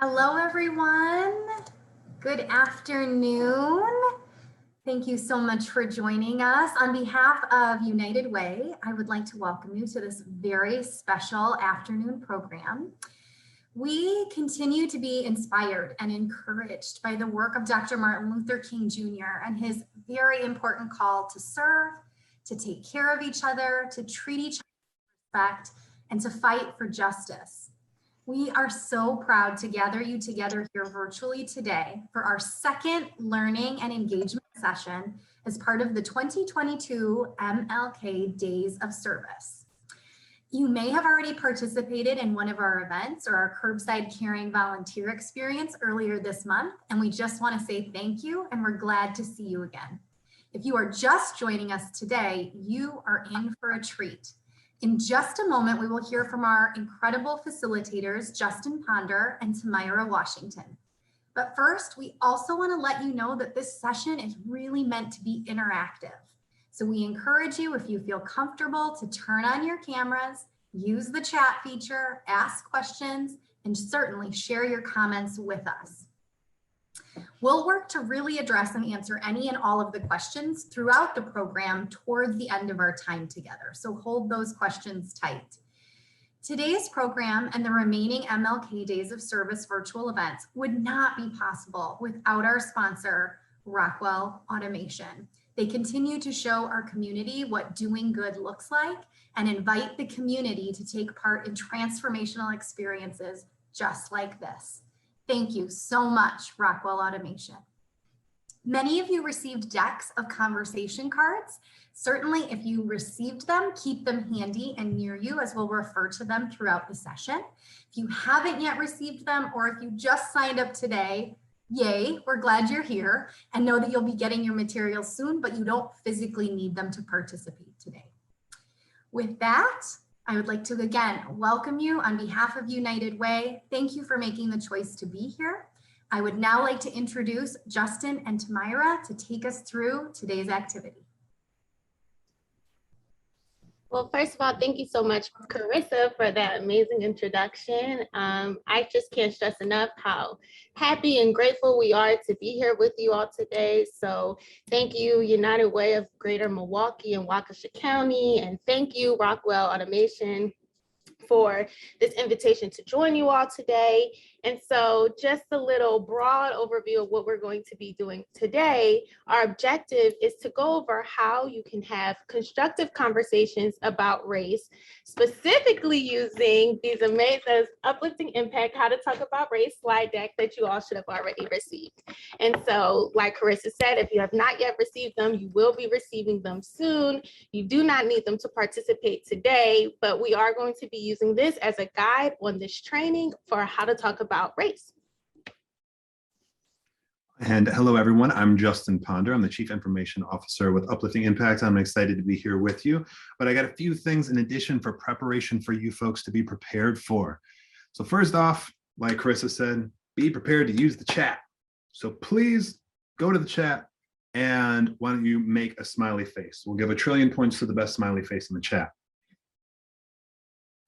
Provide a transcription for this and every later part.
Hello, everyone. Good afternoon. Thank you so much for joining us. On behalf of United Way, I would like to welcome you to this very special afternoon program. We continue to be inspired and encouraged by the work of Dr. Martin Luther King Jr. and his very important call to serve, to take care of each other, to treat each other with respect, and to fight for justice. We are so proud to gather you together here virtually today for our second learning and engagement session as part of the 2022 MLK Days of Service. You may have already participated in one of our events or our curbside caring volunteer experience earlier this month, and we just want to say thank you and we're glad to see you again. If you are just joining us today, you are in for a treat. In just a moment, we will hear from our incredible facilitators, Justin Ponder and Tamira Washington. But first, we also want to let you know that this session is really meant to be interactive. So we encourage you, if you feel comfortable, to turn on your cameras, use the chat feature, ask questions, and certainly share your comments with us. We'll work to really address and answer any and all of the questions throughout the program toward the end of our time together. So hold those questions tight. Today's program and the remaining MLK Days of Service virtual events would not be possible without our sponsor, Rockwell Automation. They continue to show our community what doing good looks like and invite the community to take part in transformational experiences just like this. Thank you so much, Rockwell Automation. Many of you received decks of conversation cards. Certainly, if you received them, keep them handy and near you as we'll refer to them throughout the session. If you haven't yet received them, or if you just signed up today, yay, we're glad you're here and know that you'll be getting your materials soon, but you don't physically need them to participate today. With that, I would like to again welcome you on behalf of United Way. Thank you for making the choice to be here. I would now like to introduce Justin and Tamira to take us through today's activity. Well, first of all, thank you so much, Carissa, for that amazing introduction. I just can't stress enough how happy and grateful we are to be here with you all today. So thank you, United Way of Greater Milwaukee and Waukesha County, and thank you, Rockwell Automation, for this invitation to join you all today. And so just a little broad overview of what we're going to be doing today. Our objective is to go over how you can have constructive conversations about race, specifically using these amazing Uplifting Impact, How to Talk About Race slide deck that you all should have already received. And so, like Carissa said, if you have not yet received them, you will be receiving them soon. You do not need them to participate today, but we are going to be using this as a guide on this training for how to talk about race. And hello, everyone. I'm Justin Ponder. I'm the Chief Information Officer with Uplifting Impact. I'm excited to be here with you, but I got a few things in addition for preparation for you folks to be prepared for. So first off, like Carissa said, be prepared to use the chat. So please go to the chat and why don't you make a smiley face? We'll give 1 trillion points to the best smiley face in the chat.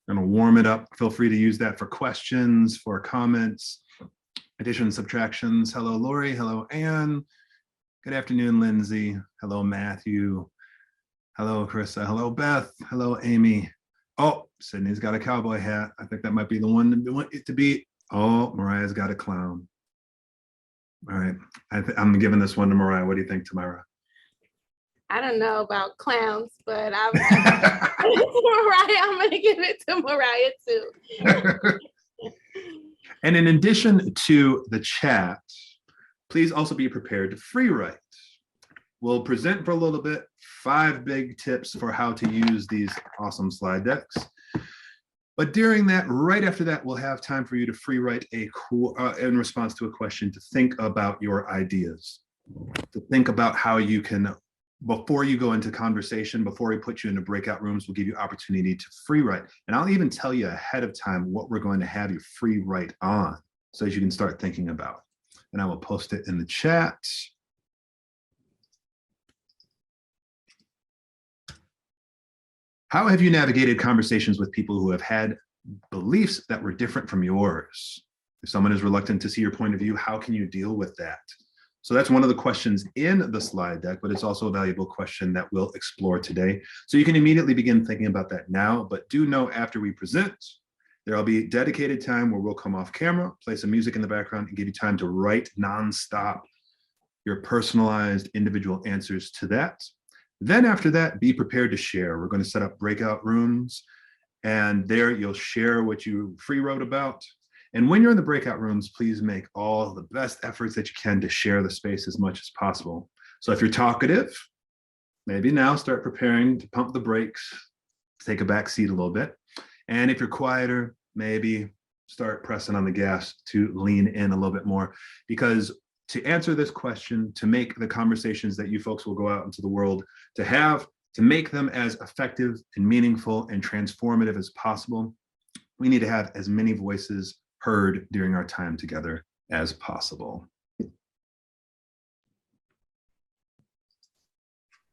I'm gonna warm it up. Feel free to use that for questions, for comments, additions, subtractions. Hello, Lori. Hello, Anne. Good afternoon, Lindsay. Hello, Matthew. Hello, Carissa. Hello, Beth. Hello, Amy. Oh, Sydney's got a cowboy hat. I think that might be the one to beat. Oh, Mariah's got a clown. All right, I'm giving this one to Mariah. What do you think, Tamira? I don't know about clowns, but I'm Mariah. I'm going to give it to Mariah too. And in addition to the chat, please also be prepared to free write. We'll present for a little bit 5 big tips for how to use these awesome slide decks. But during that, right after that, we'll have time for you to free write in response to a question, to think about your ideas, to think about how you can, before you go into conversation, before we put you into breakout rooms, we'll give you opportunity to free write. And I'll even tell you ahead of time what we're going to have you free write on, so as you can start thinking about. And I will post it in the chat. How have you navigated conversations with people who have had beliefs that were different from yours? If someone is reluctant to see your point of view, how can you deal with that? So that's one of the questions in the slide deck, but it's also a valuable question that we'll explore today. So you can immediately begin thinking about that now, but do know after we present, there'll be dedicated time where we'll come off camera, play some music in the background, and give you time to write nonstop your personalized individual answers to that. Then after that, be prepared to share. We're going to set up breakout rooms, and there you'll share what you free wrote about. And when you're in the breakout rooms, please make all the best efforts that you can to share the space as much as possible. So if you're talkative, maybe now start preparing to pump the brakes, take a back seat a little bit. And if you're quieter, maybe start pressing on the gas to lean in a little bit more, because to answer this question, to make the conversations that you folks will go out into the world to make them as effective and meaningful and transformative as possible, we need to have as many voices heard during our time together as possible.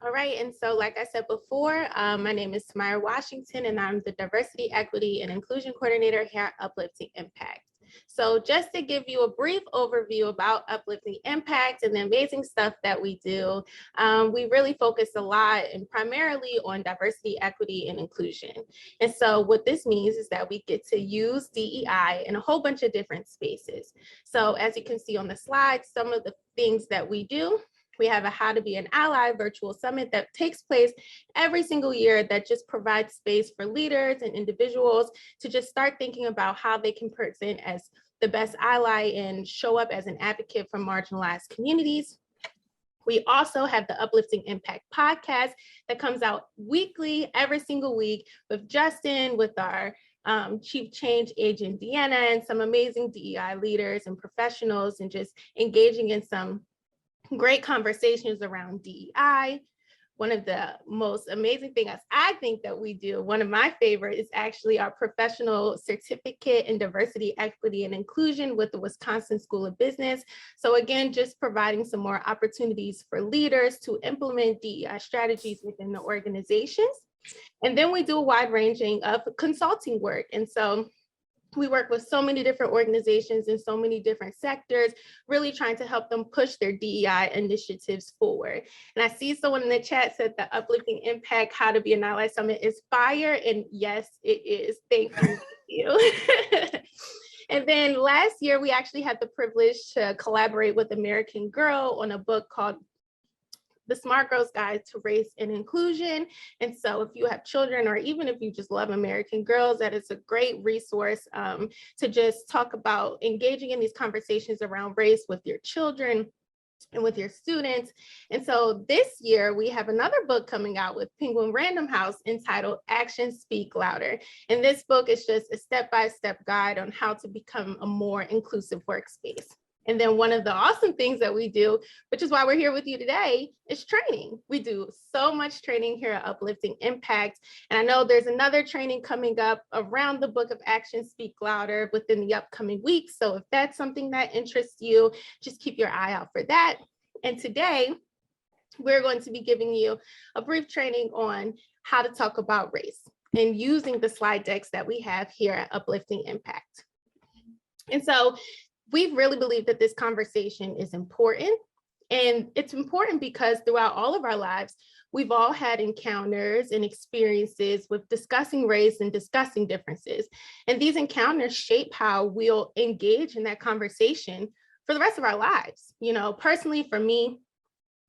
All right, and so like I said before, my name is Tamara Washington, and I'm the Diversity, Equity, and Inclusion Coordinator here at Uplifting Impact. So just to give you a brief overview about Uplifting Impact and the amazing stuff that we do, we really focus a lot and primarily on diversity, equity, and inclusion. And so what this means is that we get to use DEI in a whole bunch of different spaces. So as you can see on the slide, some of the things that we do. We have a How to Be an Ally virtual summit that takes place every single year that just provides space for leaders and individuals to just start thinking about how they can present as the best ally and show up as an advocate for marginalized communities. We also have the Uplifting Impact podcast that comes out weekly, every single week with Justin, with our Chief Change Agent Deanna, and some amazing DEI leaders and professionals, and just engaging in some great conversations around DEI. One of the most amazing things I think that we do, one of my favorite, is actually our professional certificate in diversity, equity, and inclusion with the Wisconsin School of Business. So again, just providing some more opportunities for leaders to implement DEI strategies within the organizations. And then we do a wide ranging of consulting work. And so we work with so many different organizations in so many different sectors, really trying to help them push their DEI initiatives forward. And I see someone in the chat said the Uplifting Impact How to Be an Ally Summit is fire. And yes, it is. Thank you. And then last year, we actually had the privilege to collaborate with American Girl on a book called The Smart Girl's Guide to Race and Inclusion. And so if you have children, or even if you just love American Girls, that is a great resource to just talk about engaging in these conversations around race with your children and with your students. And so this year we have another book coming out with Penguin Random House entitled Actions Speak Louder. And this book is just a step-by-step guide on how to become a more inclusive workspace. And then one of the awesome things that we do, which is why we're here with you today, is training. We do so much training here at Uplifting Impact. And I know there's another training coming up around the book of Actions Speak Louder within the upcoming weeks. So if that's something that interests you, just keep your eye out for that. And today, we're going to be giving you a brief training on how to talk about race and using the slide decks that we have here at Uplifting Impact. And so we really believe that this conversation is important. And it's important because throughout all of our lives, we've all had encounters and experiences with discussing race and discussing differences. And these encounters shape how we'll engage in that conversation for the rest of our lives. You know, personally for me,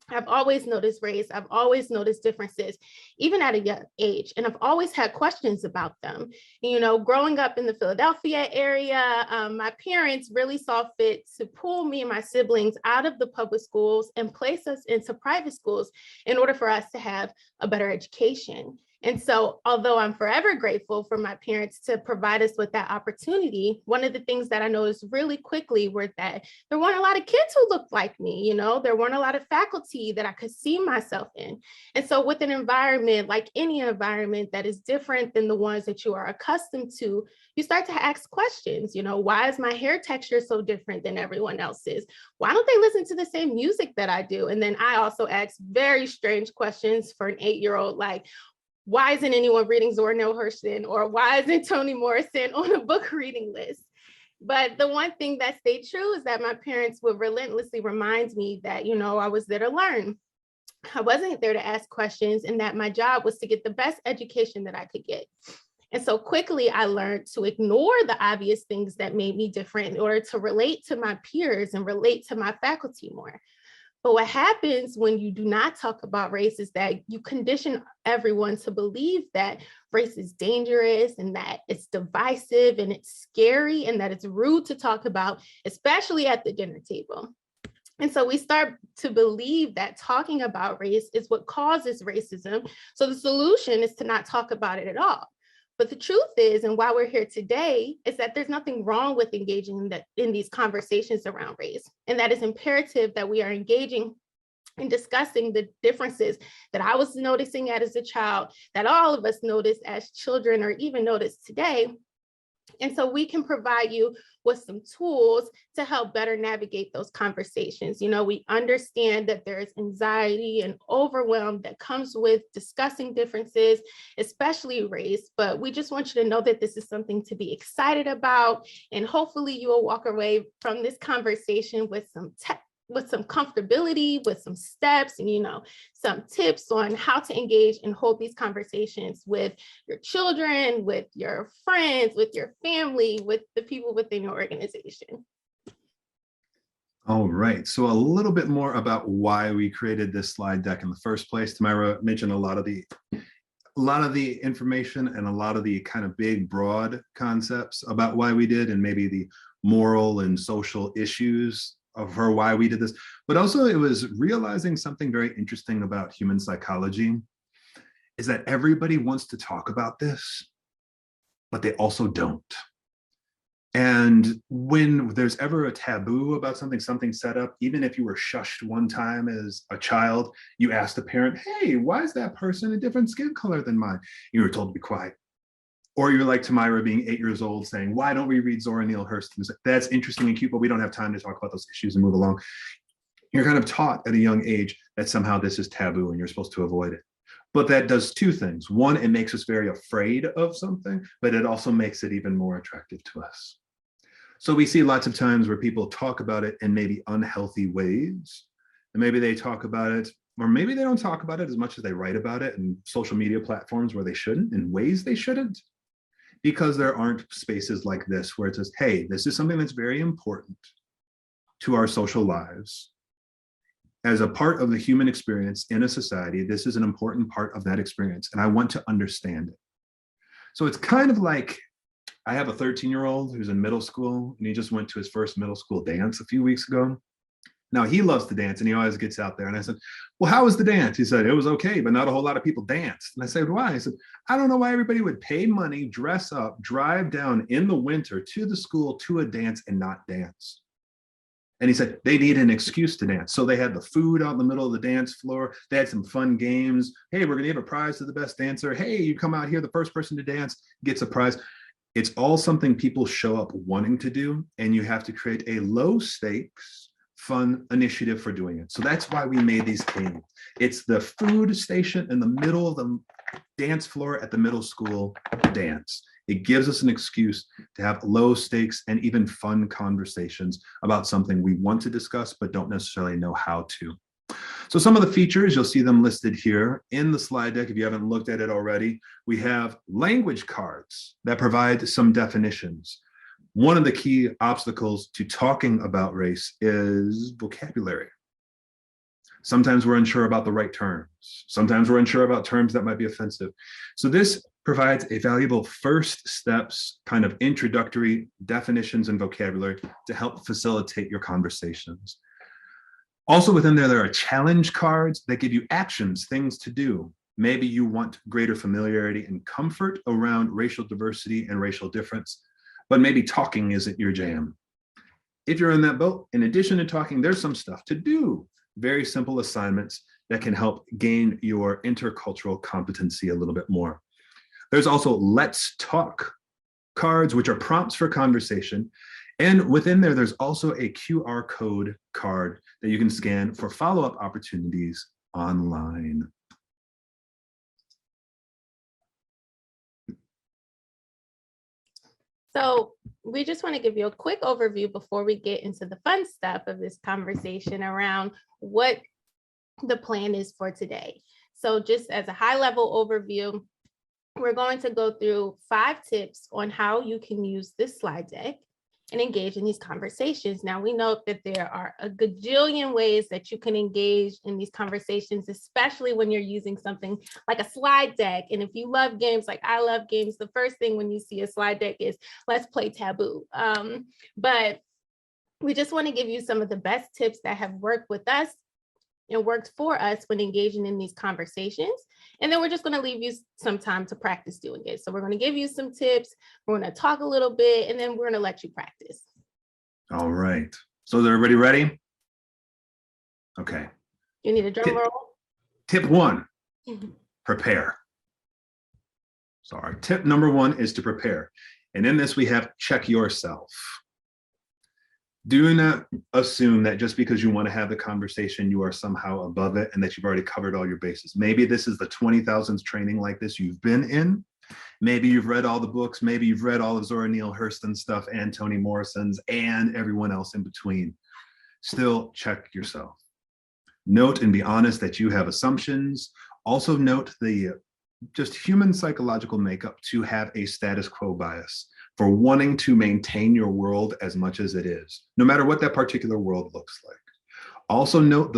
I've always noticed race. I've always noticed differences, even at a young age. And I've always had questions about them. You know, growing up in the Philadelphia area, my parents really saw fit to pull me and my siblings out of the public schools and place us into private schools in order for us to have a better education. And so, although I'm forever grateful for my parents to provide us with that opportunity, one of the things that I noticed really quickly were that there weren't a lot of kids who looked like me, you know, there weren't a lot of faculty that I could see myself in. And so with an environment, like any environment that is different than the ones that you are accustomed to, you start to ask questions, you know, why is my hair texture so different than everyone else's? Why don't they listen to the same music that I do? And then I also ask very strange questions for an 8-year-old, like, why isn't anyone reading Zora Neale Hurston, or why isn't Toni Morrison on a book reading list? But the one thing that stayed true is that my parents would relentlessly remind me that, I was there to learn. I wasn't there to ask questions, and that my job was to get the best education that I could get. And so quickly I learned to ignore the obvious things that made me different in order to relate to my peers and relate to my faculty more. But what happens when you do not talk about race is that you condition everyone to believe that race is dangerous and that it's divisive and it's scary and that it's rude to talk about, especially at the dinner table. And so we start to believe that talking about race is what causes racism. So the solution is to not talk about it at all. But the truth is, and why we're here today, is that there's nothing wrong with engaging in these conversations around race. And that it's imperative that we are engaging and discussing the differences that I was noticing as a child, that all of us notice as children or even notice today. And so we can provide you with some tools to help better navigate those conversations. We understand that there is anxiety and overwhelm that comes with discussing differences, especially race, but we just want you to know that this is something to be excited about. And hopefully you will walk away from this conversation with some comfortability, with some steps and, some tips on how to engage and hold these conversations with your children, with your friends, with your family, with the people within your organization. All right, so a little bit more about why we created this slide deck in the first place. Tamara mentioned a lot of the information and a lot of the kind of big, broad concepts about why we did, and maybe the moral and social issues of her why we did this, but also it was realizing something very interesting about human psychology is that everybody wants to talk about this, but they also don't. And when there's ever a taboo about something set up, even if you were shushed one time as a child, you ask the parent, hey, why is that person a different skin color than mine? You were told to be quiet. Or you're like Tamara being 8 years old saying, why don't we read Zora Neale Hurston? That's interesting and cute, but we don't have time to talk about those issues and move along. You're kind of taught at a young age that somehow this is taboo and you're supposed to avoid it. But that does two things. One, it makes us very afraid of something, but it also makes it even more attractive to us. So we see lots of times where people talk about it in maybe unhealthy ways. And maybe they talk about it, or maybe they don't talk about it as much as they write about it in social media platforms where they shouldn't, in ways they shouldn't. Because there aren't spaces like this where it says, hey, this is something that's very important to our social lives. As a part of the human experience in a society, this is an important part of that experience, and I want to understand it. So it's kind of like, I have a 13-year-old who's in middle school, and he just went to his first middle school dance a few weeks ago. Now, he loves to dance, and he always gets out there. And I said, well, how was the dance? He said, it was okay, but not a whole lot of people danced. And I said, why? He said, I don't know why everybody would pay money, dress up, drive down in the winter to the school to a dance and not dance. And he said, they need an excuse to dance. So they had the food out in the middle of the dance floor. They had some fun games. Hey, we're going to give a prize to the best dancer. Hey, you come out here, the first person to dance gets a prize. It's all something people show up wanting to do, and you have to create a low stakes, fun initiative for doing it. So that's why we made these themes. It's the food station in the middle of the dance floor at the middle school dance. It gives us an excuse to have low stakes and even fun conversations about something we want to discuss but don't necessarily know how to. So some of the features, you'll see them listed here in the slide deck if you haven't looked at it already. We have language cards that provide some definitions. One of the key obstacles to talking about race is vocabulary. Sometimes we're unsure about the right terms. Sometimes we're unsure about terms that might be offensive. So this provides a valuable first steps, kind of introductory definitions and vocabulary to help facilitate your conversations. Also within there are challenge cards that give you actions, things to do. Maybe you want greater familiarity and comfort around racial diversity and racial difference, but maybe talking isn't your jam. If you're in that boat, in addition to talking, there's some stuff to do. Very simple assignments that can help gain your intercultural competency a little bit more. There's also Let's Talk cards, which are prompts for conversation. And within there, there's also a QR code card that you can scan for follow-up opportunities online. So we just want to give you a quick overview before we get into the fun stuff of this conversation around what the plan is for today. So just as a high level overview, we're going to go through 5 tips on how you can use this slide deck and engage in these conversations. Now, we know that there are a gajillion ways that you can engage in these conversations, especially when you're using something like a slide deck. And if you love games, like I love games, the first thing when you see a slide deck is, let's play Taboo. But we just want to give you some of the best tips that have worked with us and worked for us when engaging in these conversations. And then we're just going to leave you some time to practice doing it. So we're going to give you some tips, we're going to talk a little bit, and then we're going to let you practice. All right. So is everybody ready? Okay. You need a drum roll? Tip 1, prepare. So our tip number 1 is to prepare. And in this, we have check yourself. Do not assume that just because you want to have the conversation, you are somehow above it and that you've already covered all your bases. Maybe this is the 20,000th training like this you've been in. Maybe you've read all the books. Maybe you've read all of Zora Neale Hurston's stuff and Toni Morrison's and everyone else in between. Still check yourself. Note and be honest that you have assumptions. Also note the just human psychological makeup to have a status quo bias for wanting to maintain your world as much as it is, no matter what that particular world looks like. Also note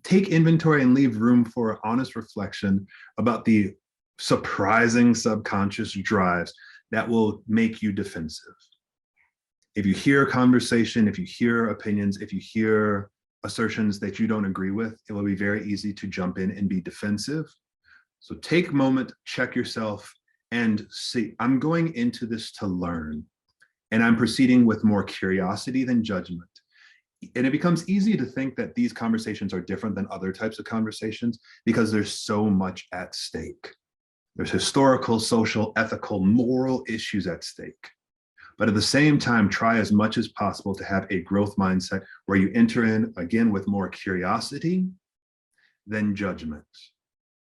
take inventory and leave room for honest reflection about the surprising subconscious drives that will make you defensive. If you hear a conversation, if you hear opinions, if you hear assertions that you don't agree with, it will be very easy to jump in and be defensive. So take a moment, check yourself, and see, I'm going into this to learn, and I'm proceeding with more curiosity than judgment. And it becomes easy to think that these conversations are different than other types of conversations because there's so much at stake. There's historical, social, ethical, moral issues at stake. But at the same time, try as much as possible to have a growth mindset where you enter in, again, with more curiosity than judgment,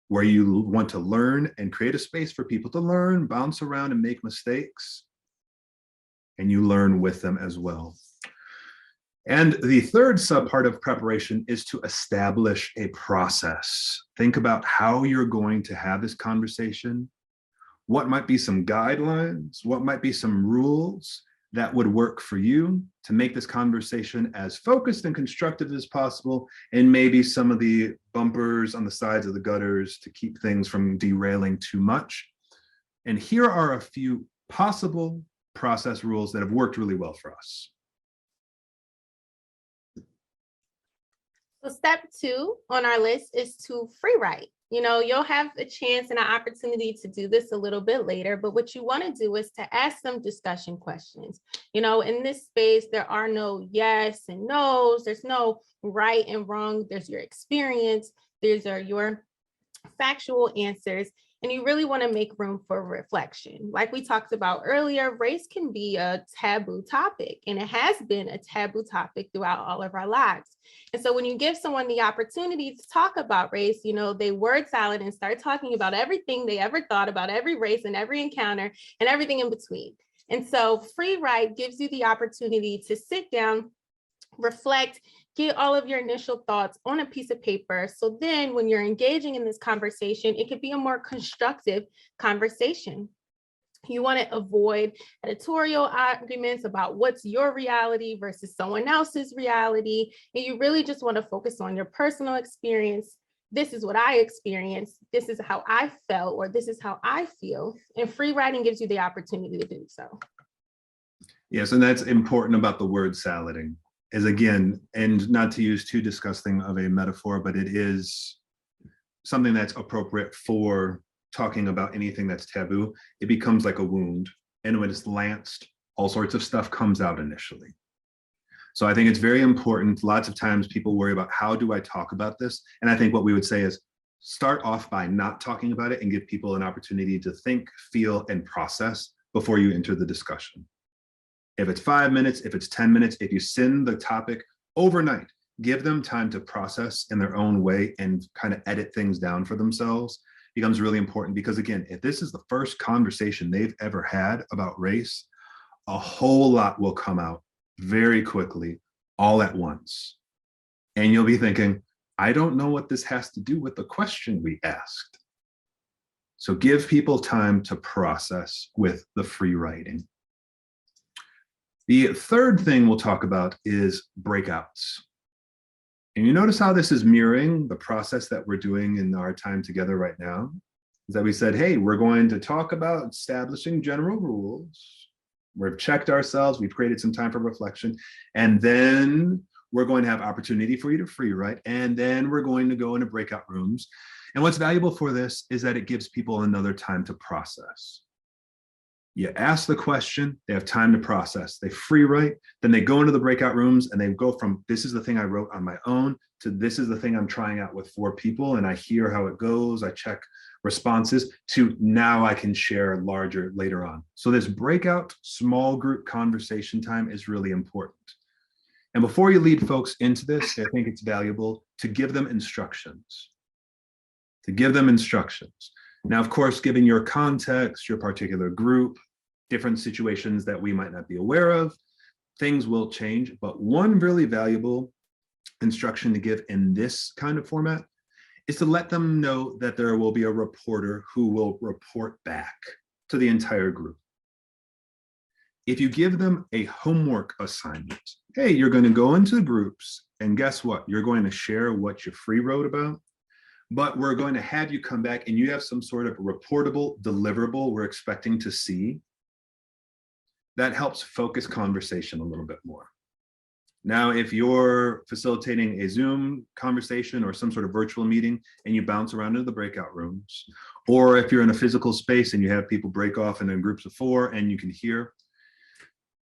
where you want to learn and create a space for people to learn, bounce around and make mistakes, and you learn with them as well. And the third subpart of preparation is to establish a process. Think about how you're going to have this conversation. What might be some guidelines? What might be some rules that would work for you to make this conversation as focused and constructive as possible, and maybe some of the bumpers on the sides of the gutters to keep things from derailing too much. And here are a few possible process rules that have worked really well for us. So step 2 on our list is to free write. You know, you'll have a chance and an opportunity to do this a little bit later, but what you want to do is to ask some discussion questions. You know, in this space, there are no yes and no's. There's no right and wrong. There's your experience. These are your factual answers. And you really want to make room for reflection. Like we talked about earlier, race can be a taboo topic, and it has been a taboo topic throughout all of our lives. And so when you give someone the opportunity to talk about race, you know, they word salad and start talking about everything they ever thought about every race and every encounter and everything in between. And so free write gives you the opportunity to sit down, reflect, get all of your initial thoughts on a piece of paper. So then when you're engaging in this conversation, it could be a more constructive conversation. You want to avoid editorial arguments about what's your reality versus someone else's reality. And you really just want to focus on your personal experience. This is what I experienced. This is how I felt, or this is how I feel. And free writing gives you the opportunity to do so. Yes, and that's important about the word salading. Is again, and not to use too disgusting of a metaphor, but it is something that's appropriate for talking about anything that's taboo. It becomes like a wound, and when it's lanced, all sorts of stuff comes out initially. So I think it's very important. Lots of times people worry about, how do I talk about this? And I think what we would say is start off by not talking about it and give people an opportunity to think, feel, and process before you enter the discussion. If it's 5 minutes, if it's 10 minutes, if you send the topic overnight, give them time to process in their own way and kind of edit things down for themselves. Becomes really important because, again, if this is the first conversation they've ever had about race, a whole lot will come out very quickly, all at once. And you'll be thinking, I don't know what this has to do with the question we asked. So give people time to process with the free writing. The third thing we'll talk about is breakouts. And you notice how this is mirroring the process that we're doing in our time together right now? Is that we said, hey, we're going to talk about establishing general rules. We've checked ourselves, we've created some time for reflection, and then we're going to have opportunity for you to free write, and then we're going to go into breakout rooms. And what's valuable for this is that it gives people another time to process. You ask the question, they have time to process, they free write, then they go into the breakout rooms and they go from this is the thing I wrote on my own to this is the thing I'm trying out with 4 people and I hear how it goes, I check responses, to now I can share larger later on. So this breakout small group conversation time is really important. And before you lead folks into this, I think it's valuable to give them instructions. Now, of course, given your context, your particular group, different situations that we might not be aware of, things will change. But one really valuable instruction to give in this kind of format is to let them know that there will be a reporter who will report back to the entire group. If you give them a homework assignment, hey, you're going to go into groups, and guess what? You're going to share what you free wrote about. But we're going to have you come back and you have some sort of reportable deliverable we're expecting to see. That helps focus conversation a little bit more. Now, if you're facilitating a Zoom conversation or some sort of virtual meeting and you bounce around into the breakout rooms, or if you're in a physical space and you have people break off in groups of 4 and you can hear,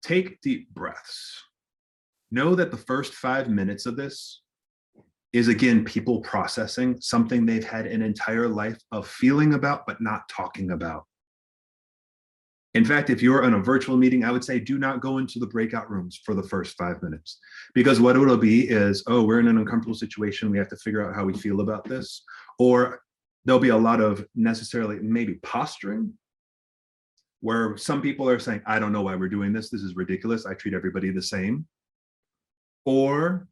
take deep breaths. Know that the first 5 minutes of this is, again, people processing something they've had an entire life of feeling about but not talking about. In fact, if you're in a virtual meeting, I would say do not go into the breakout rooms for the first 5 minutes, because what it'll be is, oh, we're in an uncomfortable situation, we have to figure out how we feel about this, or there'll be a lot of necessarily maybe posturing, where some people are saying, I don't know why we're doing this, this is ridiculous, I treat everybody the same, or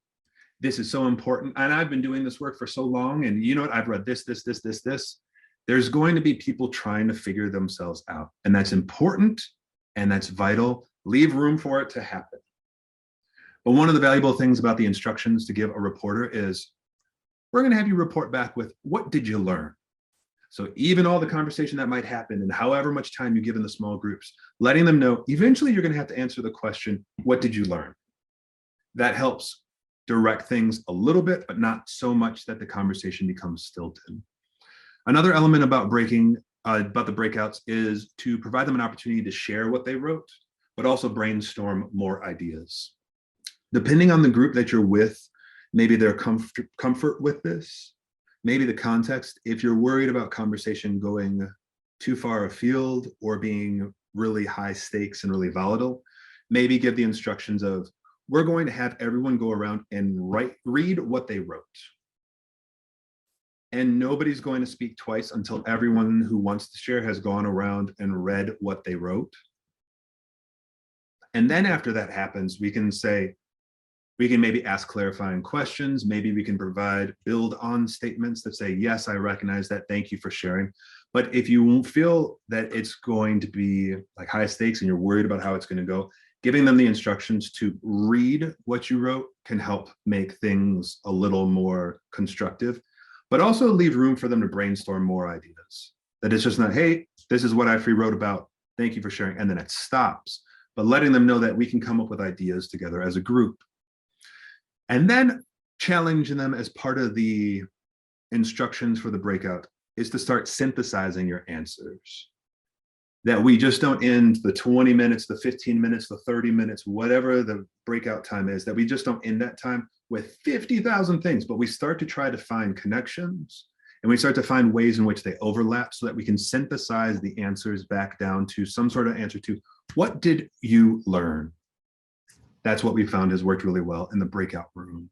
this is so important, and I've been doing this work for so long, and you know what, I've read this. There's going to be people trying to figure themselves out, and that's important, and that's vital. Leave room for it to happen. But one of the valuable things about the instructions to give a reporter is, we're going to have you report back with, what did you learn? So even all the conversation that might happen, and however much time you give in the small groups, letting them know, eventually you're going to have to answer the question, what did you learn? That helps direct things a little bit, but not so much that the conversation becomes stilted. Another element about the breakouts is to provide them an opportunity to share what they wrote, but also brainstorm more ideas. Depending on the group that you're with, maybe their comfort with this, maybe the context, if you're worried about conversation going too far afield or being really high stakes and really volatile, maybe give the instructions of, we're going to have everyone go around and read what they wrote. And nobody's going to speak twice until everyone who wants to share has gone around and read what they wrote. And then after that happens, we can maybe ask clarifying questions. Maybe we can build on statements that say, yes, I recognize that, thank you for sharing. But if you feel that it's going to be like high stakes and you're worried about how it's going to go, giving them the instructions to read what you wrote can help make things a little more constructive, but also leave room for them to brainstorm more ideas. That it's just not, hey, this is what I free wrote about, thank you for sharing, and then it stops. But letting them know that we can come up with ideas together as a group. And then challenging them as part of the instructions for the breakout is to start synthesizing your answers. That we just don't end the 20 minutes, the 15 minutes, the 30 minutes, whatever the breakout time is, that we just don't end that time with 50,000 things, but we start to try to find connections and we start to find ways in which they overlap so that we can synthesize the answers back down to some sort of answer to, what did you learn? That's what we found has worked really well in the breakout rooms.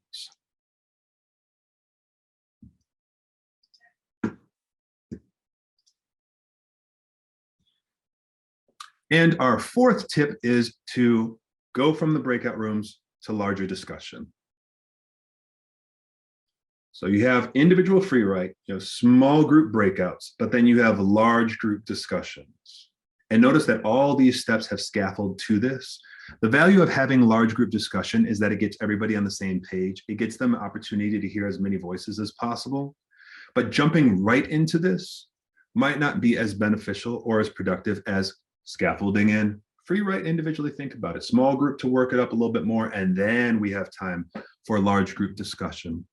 And our fourth tip is to go from the breakout rooms to larger discussion. So you have individual free write, you have small group breakouts, but then you have large group discussions. And notice that all these steps have scaffold to this. The value of having large group discussion is that it gets everybody on the same page. It gets them an opportunity to hear as many voices as possible. But jumping right into this might not be as beneficial or as productive as scaffolding in. Free write individually, think about it. Small group to work it up a little bit more, and then we have time for large group discussion.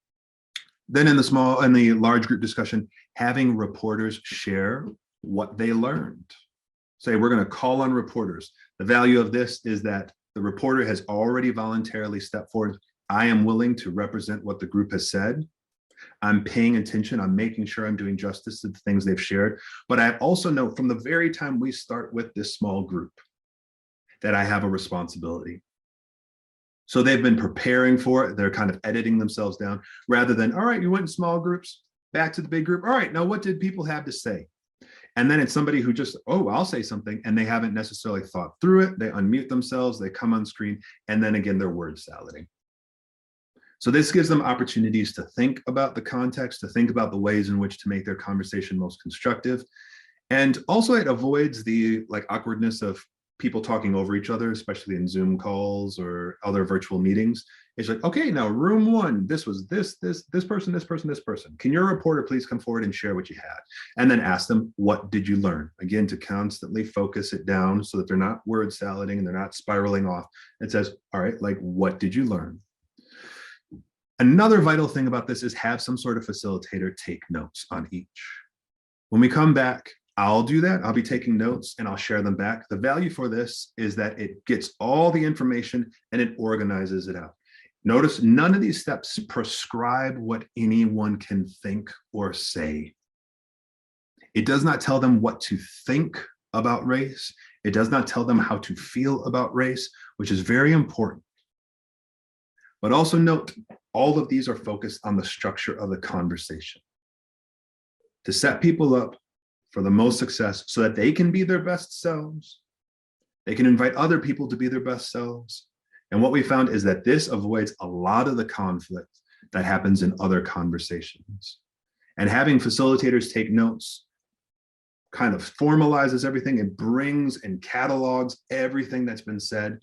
Then in the large group discussion, having reporters share what they learned. Say, we're going to call on reporters. The value of this is that the reporter has already voluntarily stepped forward. I am willing to represent what the group has said. I'm paying attention. I'm making sure I'm doing justice to the things they've shared. But I also know from the very time we start with this small group that I have a responsibility. So they've been preparing for it. They're kind of editing themselves down rather than, all right, you went in small groups, back to the big group. All right, now what did people have to say? And then it's somebody who just, oh, I'll say something, and they haven't necessarily thought through it. They unmute themselves, they come on screen, and then again, they're word salading. So this gives them opportunities to think about the context, to think about the ways in which to make their conversation most constructive. And also it avoids the awkwardness of people talking over each other, especially in Zoom calls or other virtual meetings. It's like, okay, now room one, this was this person, this person, this person. Can your reporter please come forward and share what you had? And then ask them, what did you learn? Again, to constantly focus it down so that they're not word salading and they're not spiraling off. It says, all right, what did you learn? Another vital thing about this is have some sort of facilitator take notes on each. When we come back, I'll do that. I'll be taking notes and I'll share them back. The value for this is that it gets all the information and it organizes it out. Notice none of these steps prescribe what anyone can think or say. It does not tell them what to think about race. It does not tell them how to feel about race, which is very important. But also note, all of these are focused on the structure of the conversation to set people up for the most success so that they can be their best selves. They can invite other people to be their best selves. And what we found is that this avoids a lot of the conflict that happens in other conversations. And having facilitators take notes kind of formalizes everything. It brings and catalogs everything that's been said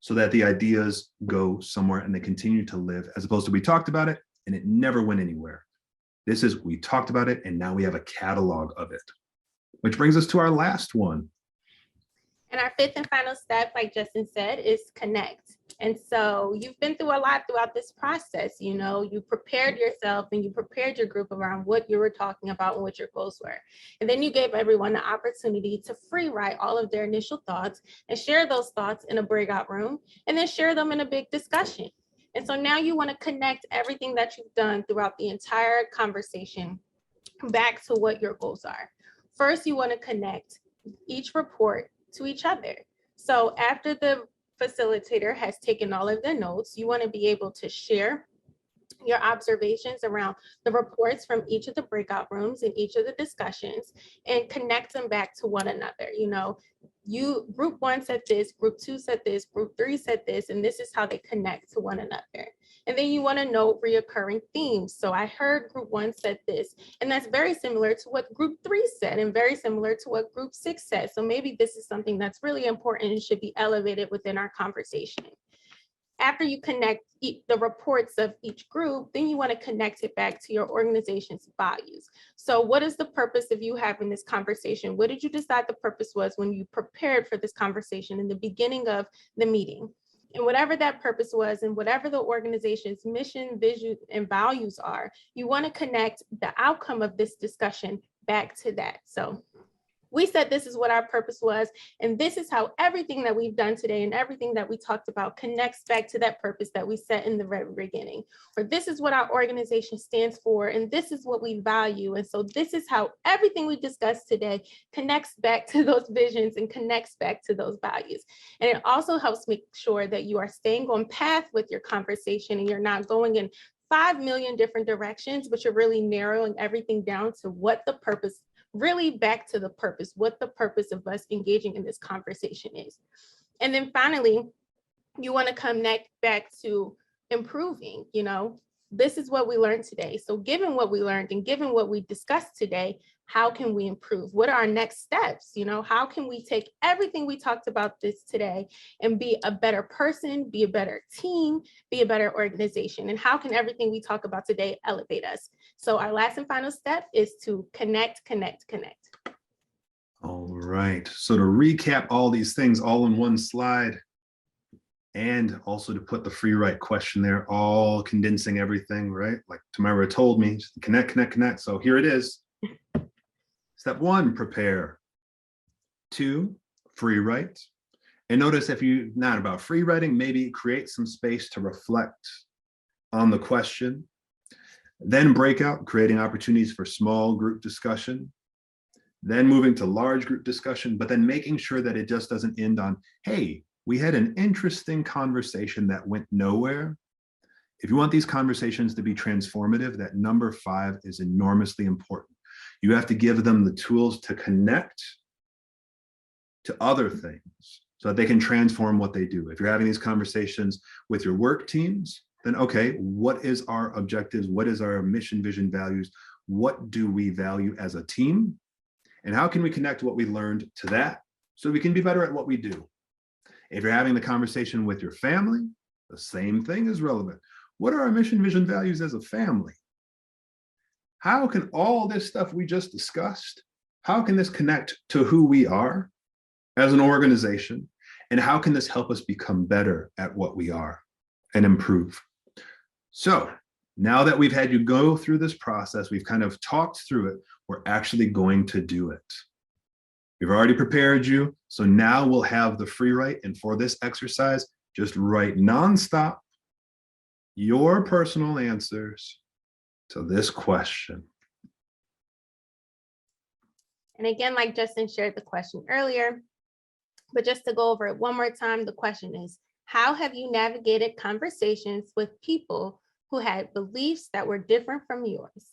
so that the ideas go somewhere and they continue to live, as opposed to we talked about it and it never went anywhere. This is, we talked about it and now we have a catalog of it. Which brings us to our last one. And our fifth and final step, like Justin said, is connect. And so you've been through a lot throughout this process. You know, you prepared yourself and you prepared your group around what you were talking about and what your goals were. And then you gave everyone the opportunity to free write all of their initial thoughts and share those thoughts in a breakout room and then share them in a big discussion. And so now you want to connect everything that you've done throughout the entire conversation back to what your goals are. First, you want to connect each report to each other. So after the facilitator has taken all of their notes, you want to be able to share your observations around the reports from each of the breakout rooms and each of the discussions and connect them back to one another. You know, group one said this, group two said this, group three said this, and this is how they connect to one another. And then you want to note reoccurring themes. So I heard group one said this, and that's very similar to what group three said and very similar to what group six said. So maybe this is something that's really important and should be elevated within our conversation. After you connect the reports of each group, then you want to connect it back to your organization's values. So what is the purpose of you having this conversation? What did you decide the purpose was when you prepared for this conversation in the beginning of the meeting? And whatever that purpose was and whatever the organization's mission, vision, and values are, you want to connect the outcome of this discussion back to that. So we said this is what our purpose was, and this is how everything that we've done today and everything that we talked about connects back to that purpose that we set in the very beginning. Or this is what our organization stands for, and this is what we value. And so this is how everything we discussed today connects back to those visions and connects back to those values. And it also helps make sure that you are staying on path with your conversation and you're not going in 5 million different directions, but you're really narrowing everything down to what the purpose really back to the purpose, what the purpose of us engaging in this conversation is. And then finally, you want to connect back to improving, this is what we learned today. So given what we learned and given what we discussed today, how can we improve? What are our next steps? How can we take everything we talked about this today and be a better person, be a better team, be a better organization? And how can everything we talk about today elevate us? So our last and final step is to connect, connect, connect. All right. So to recap all these things all in one slide, and also to put the free write question there, all condensing everything, right? Like Tamara told me, just connect, connect, connect. So here it is. Step 1, prepare. 2, free write. And notice if you're not about free writing, maybe create some space to reflect on the question. Then breakout, creating opportunities for small group discussion. Then moving to large group discussion, but then making sure that it just doesn't end on, hey, we had an interesting conversation that went nowhere. If you want these conversations to be transformative, that number 5 is enormously important. You have to give them the tools to connect to other things so that they can transform what they do. If you're having these conversations with your work teams, then okay, what is our objectives? What is our mission, vision, values? What do we value as a team? And how can we connect what we learned to that so we can be better at what we do? If you're having the conversation with your family, the same thing is relevant. What are our mission, vision, values as a family? How can all this stuff we just discussed, how can this connect to who we are as an organization? And how can this help us become better at what we are and improve? So now that we've had you go through this process, we've kind of talked through it, we're actually going to do it. We've already prepared you. So now we'll have the free write. And for this exercise, just write nonstop your personal answers to this question. And again, like Justin shared the question earlier, but just to go over it one more time, the question is, how have you navigated conversations with people who had beliefs that were different from yours?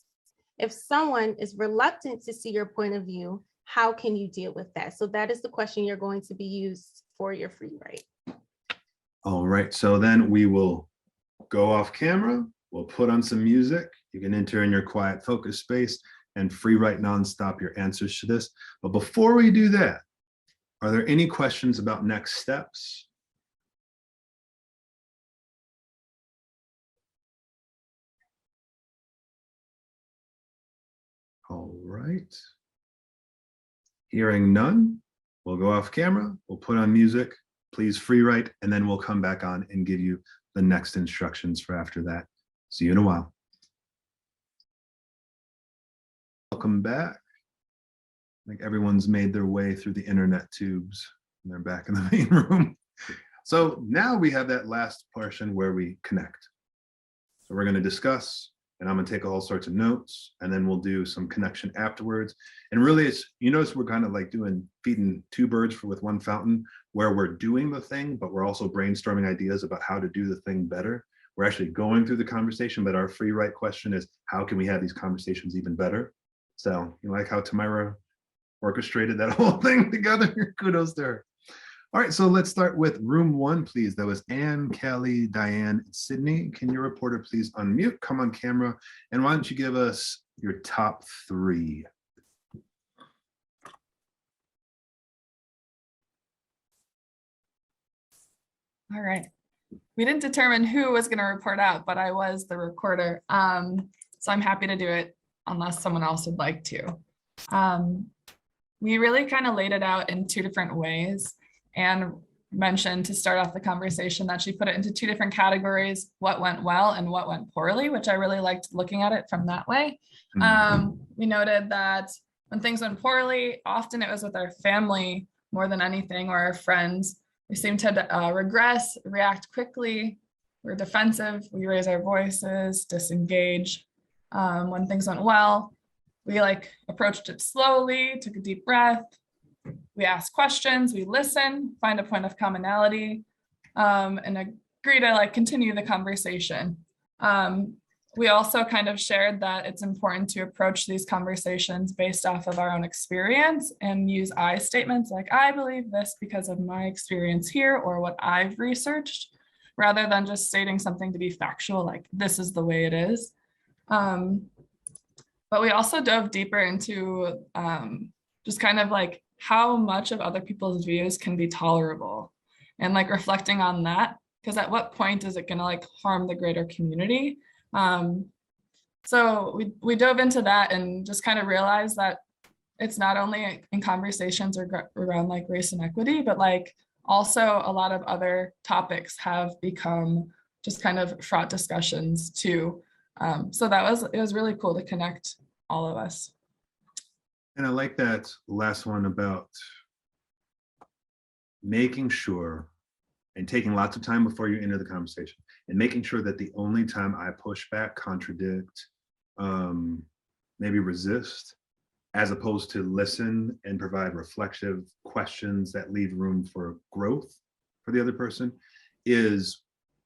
If someone is reluctant to see your point of view, how can you deal with that? So that is the question you're going to be used for your free write. All right, so then we will go off camera. We'll put on some music. You can enter in your quiet focus space and free write nonstop your answers to this. But before we do that, are there any questions about next steps? All right. Hearing none, we'll go off camera, we'll put on music, please free write, and then we'll come back on and give you the next instructions for after that. See you in a while. Welcome back. I think everyone's made their way through the internet tubes and they're back in the main room. So now we have that last portion where we connect. So we're going to discuss, and I'm going to take all sorts of notes, and then we'll do some connection afterwards. And really, it's, you notice we're kind of like feeding two birds with one fountain, where we're doing the thing, but we're also brainstorming ideas about how to do the thing better. We're actually going through the conversation, but our free write question is, how can we have these conversations even better? So you like how Tamara orchestrated that whole thing together? Kudos to her. All right, so let's start with room one, please. That was Anne, Kelly, Diane, and Sydney. Can your reporter please unmute, come on camera, and why don't you give us your top three? All right. We didn't determine who was going to report out, but I was the recorder. So I'm happy to do it unless someone else would like to. We really kind of laid it out in two different ways, and mentioned to start off the conversation that she put it into two different categories, what went well and what went poorly, which I really liked looking at it from that way. We noted that when things went poorly, often it was with our family more than anything, or our friends. We seem to regress, react quickly, we're defensive, we raise our voices, disengage. When things went well, we approached it slowly, took a deep breath, we ask questions, we listen, find a point of commonality, and agree to continue the conversation. we also kind of shared that it's important to approach these conversations based off of our own experience and use I statements like, I believe this because of my experience here or what I've researched, rather than just stating something to be factual, like this is the way it is. But we also dove deeper into just kind of like how much of other people's views can be tolerable and like reflecting on that, because at what point is it going to like harm the greater community? So we dove into that and just kind of realized that it's not only in conversations around like race and equity, but like also a lot of other topics have become just kind of fraught discussions too. So it was really cool to connect all of us. And I like that last one about making sure and taking lots of time before you enter the conversation and making sure that the only time I push back, contradict, maybe resist, as opposed to listen and provide reflexive questions that leave room for growth for the other person, is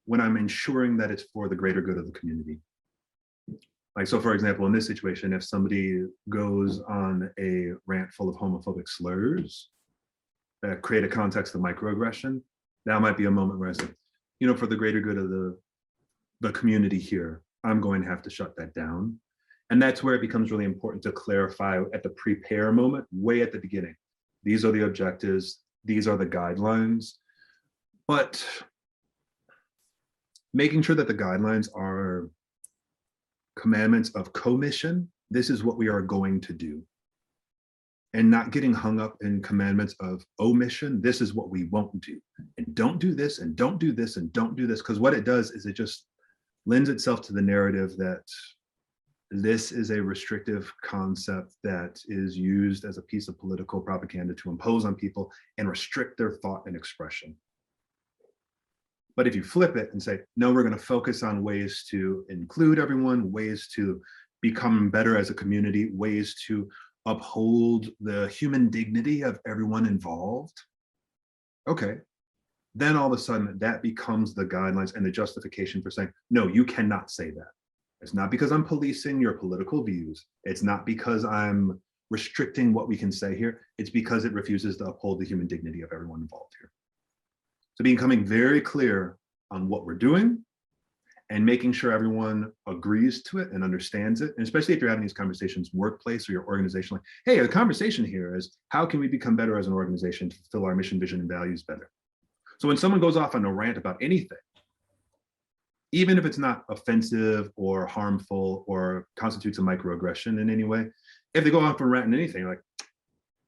when I'm ensuring that it's for the greater good of the community. Like, so for example, in this situation, if somebody goes on a rant full of homophobic slurs that create a context of microaggression, that might be a moment where I say, you know, for the greater good of the community here, I'm going to have to shut that down. And that's where it becomes really important to clarify at the prepare moment, way at the beginning. These are the objectives, these are the guidelines, but making sure that the guidelines are commandments of commission. This is what we are going to do. And not getting hung up in commandments of omission. This is what we won't do. And don't do this, and don't do this, and don't do this. Because what it does is it just lends itself to the narrative that this is a restrictive concept that is used as a piece of political propaganda to impose on people and restrict their thought and expression. But if you flip it and say, no, we're going to focus on ways to include everyone, ways to become better as a community, ways to uphold the human dignity of everyone involved. Okay, then all of a sudden that becomes the guidelines and the justification for saying, no, you cannot say that. It's not because I'm policing your political views. It's not because I'm restricting what we can say here. It's because it refuses to uphold the human dignity of everyone involved here. So becoming very clear on what we're doing and making sure everyone agrees to it and understands it. And especially if you're having these conversations workplace or your organization, like, hey, the conversation here is how can we become better as an organization to fulfill our mission, vision, and values better? So when someone goes off on a rant about anything, even if it's not offensive or harmful or constitutes a microaggression in any way, if they go off and rant on anything, like,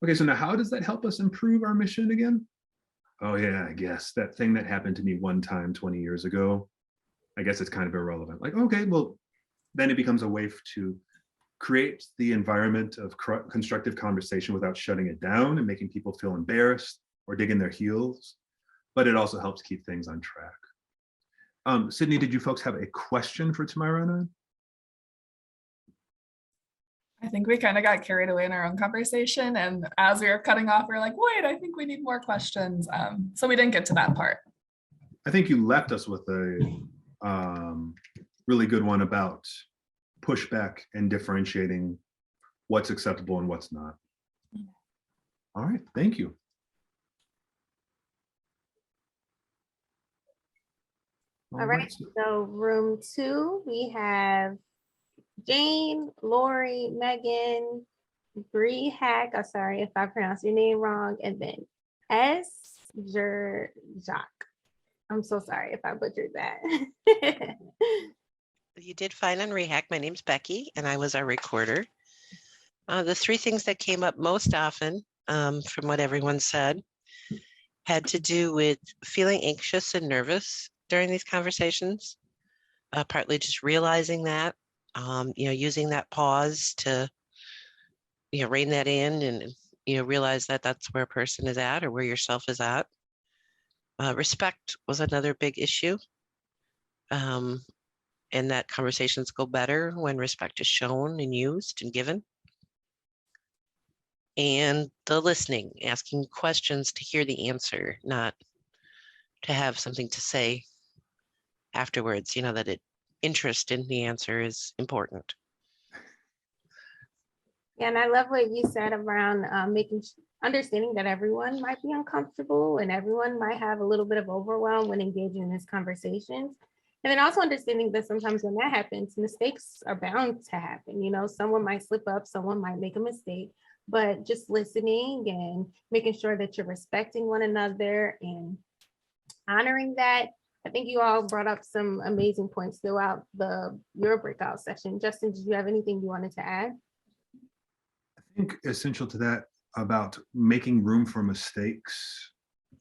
okay, so now how does that help us improve our mission again? Oh yeah, I guess that thing that happened to me one time 20 years ago, I guess it's kind of irrelevant. Like, okay, well, then it becomes a way to create the environment of constructive conversation without shutting it down and making people feel embarrassed or digging their heels. But it also helps keep things on track. Sydney, did you folks have a question for Tamarana? I think we kind of got carried away in our own conversation. And as we were cutting off, we were like, wait, I think we need more questions. So we didn't get to that part. I think you left us with a really good one about pushback and differentiating what's acceptable and what's not. All right, thank you. All right, so room 2, we have Jane, Lori, Megan, Bree Hack, I'm sorry if I pronounced your name wrong, and then S. Jacques. I'm so sorry if I butchered that. You did fine on Rehack. My name's Becky, and I was our recorder. The 3 things that came up most often, from what everyone said, had to do with feeling anxious and nervous during these conversations, partly just realizing that, using that pause to, rein that in and, realize that that's where a person is at or where yourself is at. Respect was another big issue. And that conversations go better when respect is shown and used and given. And the listening, asking questions to hear the answer, not to have something to say afterwards, that it interest in the answer is important. Yeah, and I love what you said around understanding that everyone might be uncomfortable and everyone might have a little bit of overwhelm when engaging in these conversations. And then also understanding that sometimes when that happens, mistakes are bound to happen. You know, someone might slip up, someone might make a mistake, but just listening and making sure that you're respecting one another and honoring that. I think you all brought up some amazing points throughout your breakout session. Justin, did you have anything you wanted to add? I think essential to that about making room for mistakes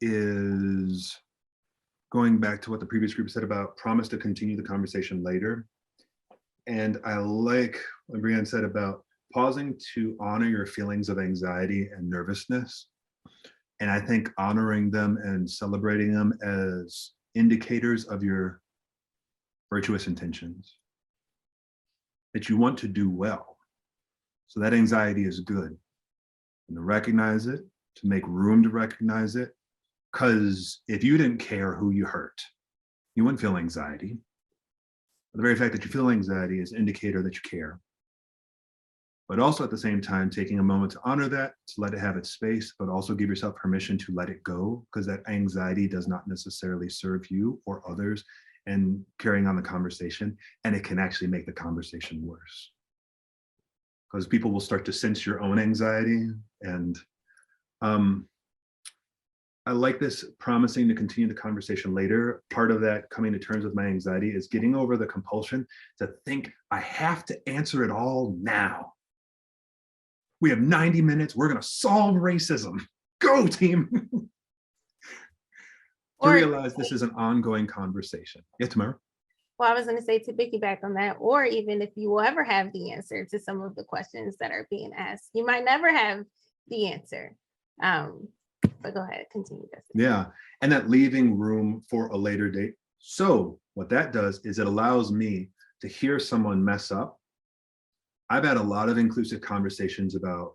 is going back to what the previous group said about promise to continue the conversation later. And I like what Brianne said about pausing to honor your feelings of anxiety and nervousness. And I think honoring them and celebrating them as indicators of your virtuous intentions, that you want to do well. So that anxiety is good. And to recognize it, to make room to recognize it, because if you didn't care who you hurt, you wouldn't feel anxiety. But the very fact that you feel anxiety is an indicator that you care. But also at the same time, taking a moment to honor that, to let it have its space, but also give yourself permission to let it go, because that anxiety does not necessarily serve you or others, and carrying on the conversation, and it can actually make the conversation worse. Because people will start to sense your own anxiety. And I like this promising to continue the conversation later. Part of that coming to terms with my anxiety is getting over the compulsion to think I have to answer it all now. We have 90 minutes. We're going to solve racism. Go, team. To realize this is an ongoing conversation. Yeah, Tamara? Well, I was going to say, to piggyback on that, or even if you will ever have the answer to some of the questions that are being asked, you might never have the answer. But go ahead, continue. Yeah, and that leaving room for a later date. So what that does is it allows me to hear someone mess up. I've had a lot of inclusive conversations about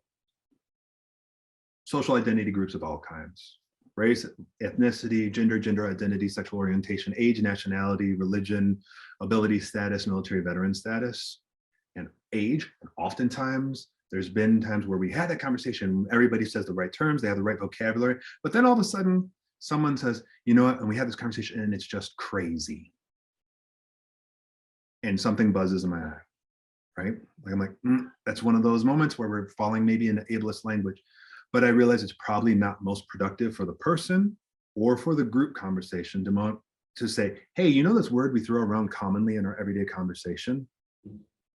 social identity groups of all kinds: race, ethnicity, gender identity, sexual orientation, age, nationality, religion, ability status, military veteran status, and age. And oftentimes, there's been times where we had that conversation, everybody says the right terms, they have the right vocabulary, but then all of a sudden, someone says, you know what, and we have this conversation and it's just crazy. And something buzzes in my eye, right? Like I'm like, that's one of those moments where we're falling maybe into ableist language, but I realize it's probably not most productive for the person or for the group conversation to say, hey, you know this word we throw around commonly in our everyday conversation?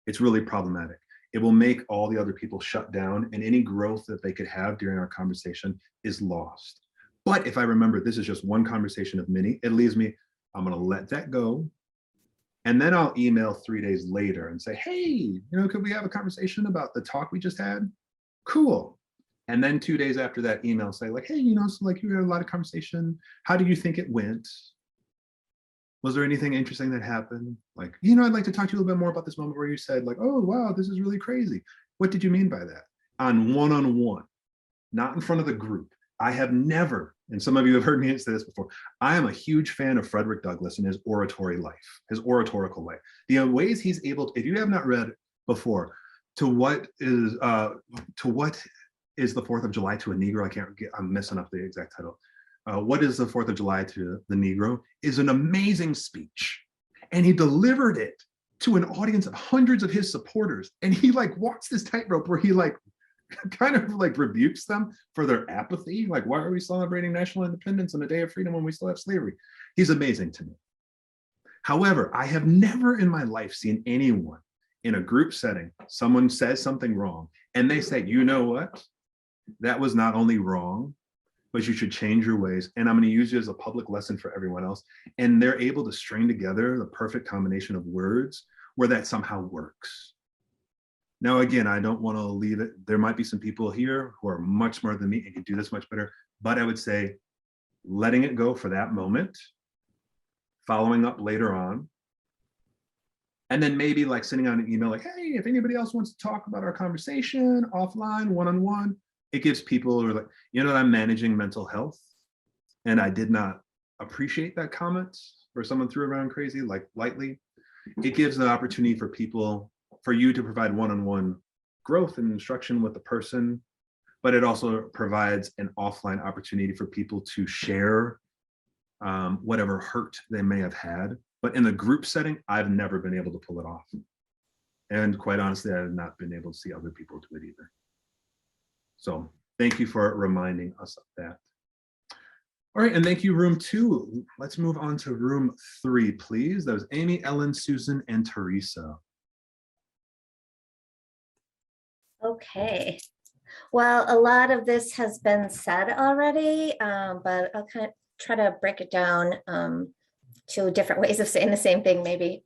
It's really problematic. It will make all the other people shut down, and any growth that they could have during our conversation is lost. But if I remember this is just one conversation of many, it leaves me, I'm going to let that go. And then I'll email 3 days later and say, hey, you know, could we have a conversation about the talk we just had? Cool. And then 2 days after that email, say like, hey, you know, so like you had a lot of conversation. How do you think it went? Was there anything interesting that happened? Like, you know, I'd like to talk to you a little bit more about this moment where you said like, oh, wow, this is really crazy. What did you mean by that? On one-on-one, not in front of the group. I have never, and some of you have heard me say this before, I am a huge fan of Frederick Douglass and his oratory life, his oratorical life. The ways he's able to, if you have not read before, to what is the 4th of July to a Negro? I'm messing up the exact title. What is the 4th of July to the Negro is an amazing speech. And he delivered it to an audience of hundreds of his supporters. And he like walks this tightrope where he like kind of like rebukes them for their apathy. Like, why are we celebrating national independence on a day of freedom when we still have slavery? He's amazing to me. However, I have never in my life seen anyone in a group setting, someone says something wrong and they say, you know what? That was not only wrong, but you should change your ways. And I'm going to use you as a public lesson for everyone else. And they're able to string together the perfect combination of words where that somehow works. Now, again, I don't want to leave it. There might be some people here who are much smarter than me and can do this much better. But I would say letting it go for that moment, following up later on, and then maybe like sending out an email like, hey, if anybody else wants to talk about our conversation offline, one-on-one, it gives people who are like, you know, I'm managing mental health. And I did not appreciate that comment where someone threw around crazy, like lightly. it gives the opportunity for you to provide one-on-one growth and instruction with the person, but it also provides an offline opportunity for people to share whatever hurt they may have had. But in the group setting, I've never been able to pull it off. And quite honestly, I have not been able to see other people do it either. So thank you for reminding us of that. All right, and thank you, room 2. Let's move on to room 3, please. That was Amy, Ellen, Susan, and Teresa. Okay. Well, a lot of this has been said already, but I'll kind of try to break it down to different ways of saying the same thing, maybe.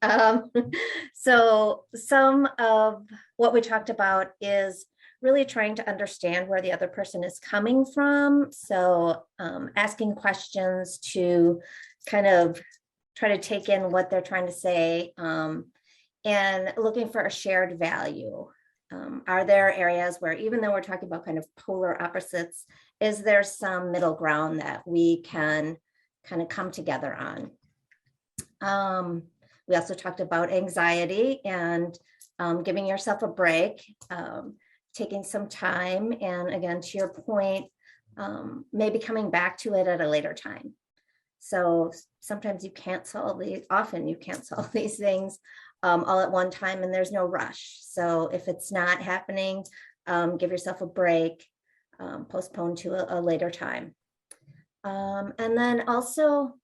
So some of what we talked about is really trying to understand where the other person is coming from. So asking questions to kind of try to take in what they're trying to say, and looking for a shared value. Are there areas where, even though we're talking about kind of polar opposites, is there some middle ground that we can kind of come together on? We also talked about anxiety and giving yourself a break, taking some time, and again, to your point, maybe coming back to it at a later time. So sometimes you can't solve these, often you can't solve these things all at one time, and there's no rush. So if it's not happening, give yourself a break, postpone to a later time. And then also,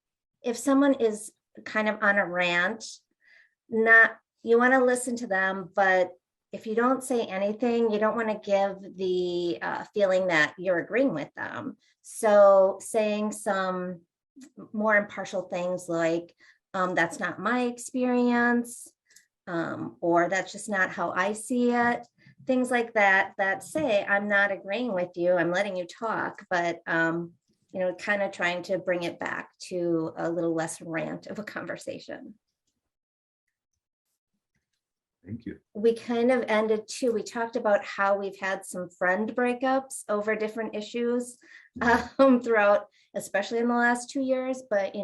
if someone is kind of on a rant, you want to listen to them, but if you don't say anything, you don't want to give the feeling that you're agreeing with them. So saying some more impartial things like, that's not my experience, or that's just not how I see it. Things like that, that say, I'm not agreeing with you, I'm letting you talk, but kind of trying to bring it back to a little less rant of a conversation. Thank you. We kind of ended too, we talked about how we've had some friend breakups over different issues throughout, especially in the last 2 years, but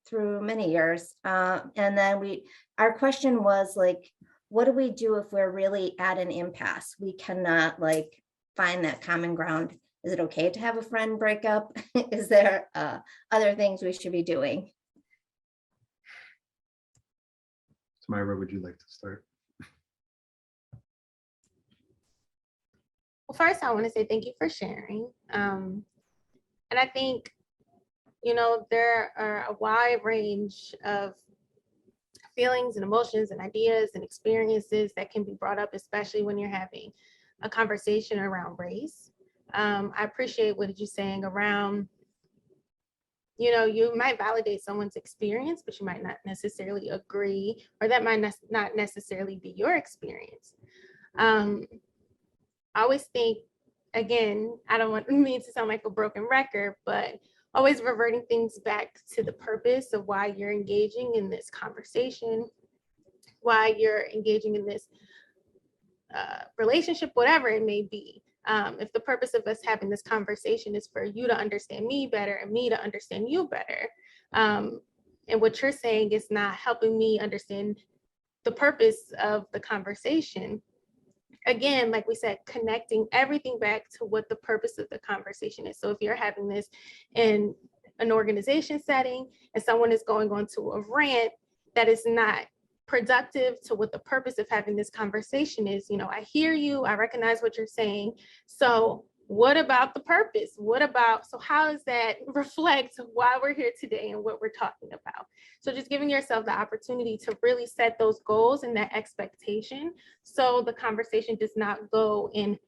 through many years. And then our question was like, what do we do if we're really at an impasse? We cannot find that common ground. Is it okay to have a friend breakup? Is there other things we should be doing? Myra, would you like to start? Well, first, I want to say thank you for sharing. And I think, there are a wide range of feelings and emotions and ideas and experiences that can be brought up, especially when you're having a conversation around race. I appreciate what you're saying around, you might validate someone's experience, but you might not necessarily agree, or that might not necessarily be your experience. I always think, again, I don't mean to sound like a broken record, but always reverting things back to the purpose of why you're engaging in this conversation, why you're engaging in this relationship, whatever it may be. If the purpose of us having this conversation is for you to understand me better and me to understand you better, and what you're saying is not helping me understand the purpose of the conversation, again, like we said, connecting everything back to what the purpose of the conversation is. So if you're having this in an organization setting and someone is going on to a rant that is not productive to what the purpose of having this conversation is, I hear you, I recognize what you're saying. So what about the purpose? So how does that reflect why we're here today and what we're talking about? So just giving yourself the opportunity to really set those goals and that expectation, so the conversation does not go in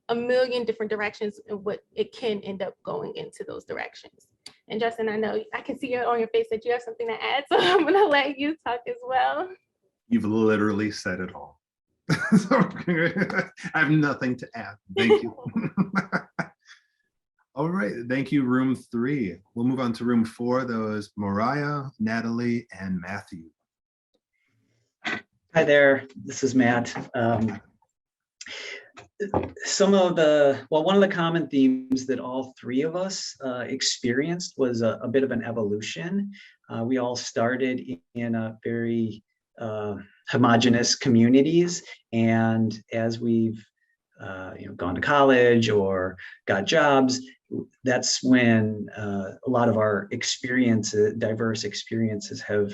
a million different directions and what it can end up going into those directions. And Justin, I know I can see it on your face that you have something to add, so I'm gonna let you talk as well. You've literally said it all. So, I have nothing to add. Thank you. All right, thank you, room 3. We'll move on to room 4. Those Mariah, Natalie, and Matthew. Hi there, this is Matt. One of the common themes that all 3 of us experienced was a bit of an evolution. We all started in a very homogenous communities. And as we've gone to college or got jobs, that's when a lot of our experiences, diverse experiences have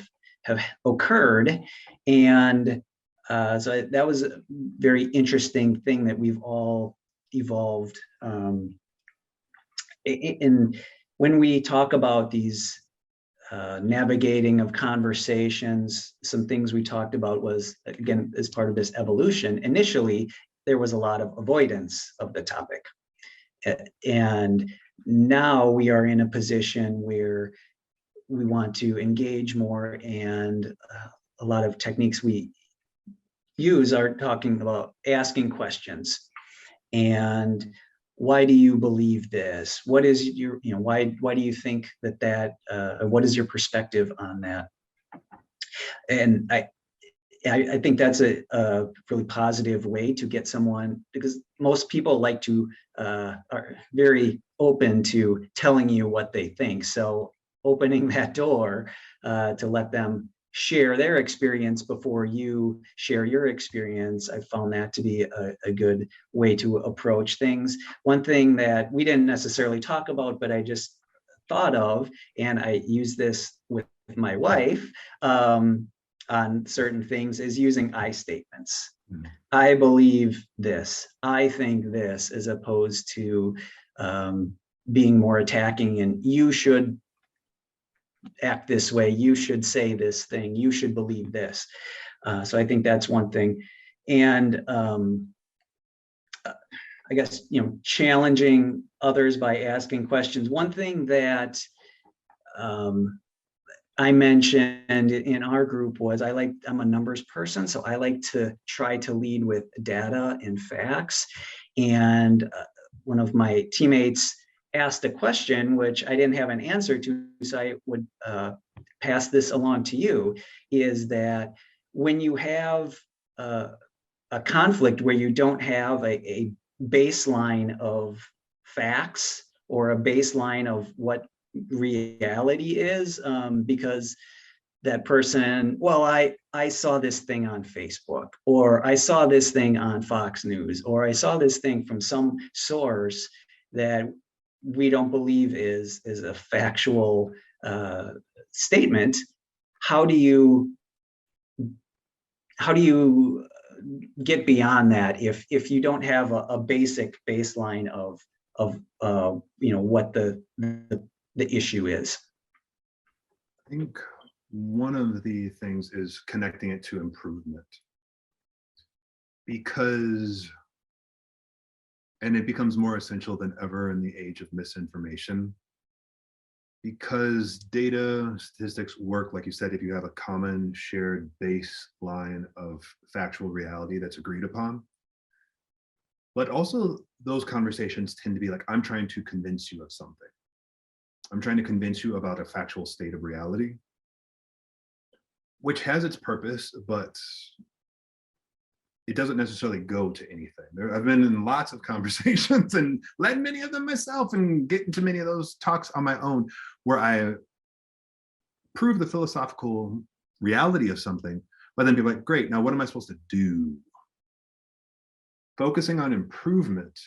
occurred. And so that was a very interesting thing that we've all evolved. And when we talk about these navigating of conversations, some things we talked about was, again, as part of this evolution, initially, there was a lot of avoidance of the topic. And now we are in a position where we want to engage more, and a lot of techniques we use are talking about asking questions. And why do you believe this? What is your, why do you think that, what is your perspective on that? And I think that's a really positive way to get someone, because most people like to, are very open to telling you what they think. So opening that door to let them share their experience before you share your experience, I found that to be a good way to approach things. One thing that we didn't necessarily talk about, but I just thought of, and I use this with my wife on certain things, is using I statements. I believe this, I think this, as opposed to being more attacking and you should act this way, you should say this thing, you should believe this. So I think that's one thing. And I guess, challenging others by asking questions. One thing that I mentioned in our group was I'm a numbers person, so I like to try to lead with data and facts. And one of my teammates asked a question, which I didn't have an answer to, so I would pass this along to you, is that when you have a conflict where you don't have a baseline of facts or a baseline of what reality is, because that person, well, I saw this thing on Facebook, or I saw this thing on Fox News, or I saw this thing from some source that we don't believe is a factual statement. How do you get beyond that if you don't have a basic baseline of what the issue is? I think one of the things is connecting it to improvement, and it becomes more essential than ever in the age of misinformation, because data statistics work, like you said, if you have a common shared baseline of factual reality that's agreed upon. But also those conversations tend to be like, I'm trying to convince you of something. I'm trying to convince you about a factual state of reality, which has its purpose, but it doesn't necessarily go to anything. I've been in lots of conversations and led many of them myself, and get into many of those talks on my own, where I prove the philosophical reality of something, but then be like, great, now what am I supposed to do? Focusing on improvement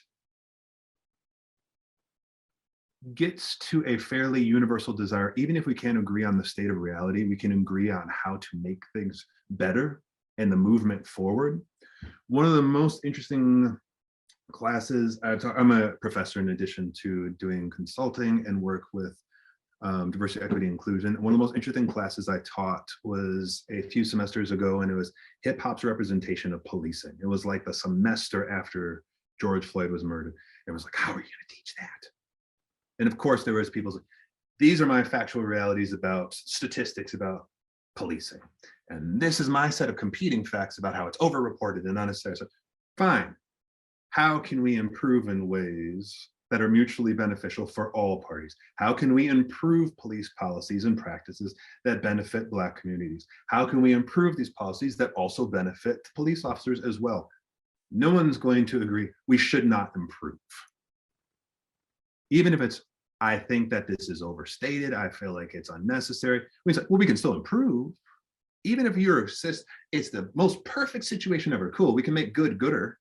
gets to a fairly universal desire. Even if we can't agree on the state of reality, we can agree on how to make things better and the movement forward. One of the most interesting classes, I'm a professor in addition to doing consulting and work with diversity, equity, inclusion. One of the most interesting classes I taught was a few semesters ago, and it was hip hop's representation of policing. It was like the semester after George Floyd was murdered. It was like, how are you going to teach that? And of course, there was people saying, these are my factual realities about statistics about policing. And this is my set of competing facts about how it's overreported and unnecessary. So, fine. How can we improve in ways that are mutually beneficial for all parties? How can we improve police policies and practices that benefit Black communities? How can we improve these policies that also benefit police officers as well? No one's going to agree we should not improve. Even if it's, I think that this is overstated, I feel like it's unnecessary. We say, well, we can still improve. even if you're it's the most perfect situation ever. Cool, we can make good gooder.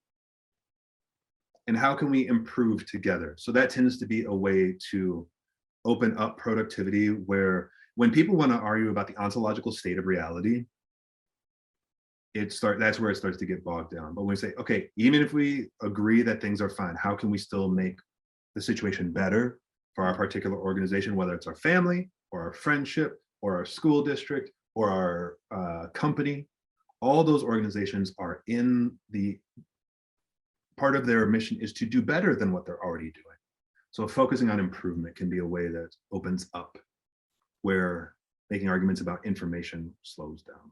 And how can we improve together? So that tends to be a way to open up productivity, where when people want to argue about the ontological state of reality, that's where it starts to get bogged down. But when we say, okay, even if we agree that things are fine, how can we still make the situation better for our particular organization, whether it's our family or our friendship or our school district or our company? All those organizations are in the part of their mission is to do better than what they're already doing. So focusing on improvement can be a way that opens up where making arguments about information slows down.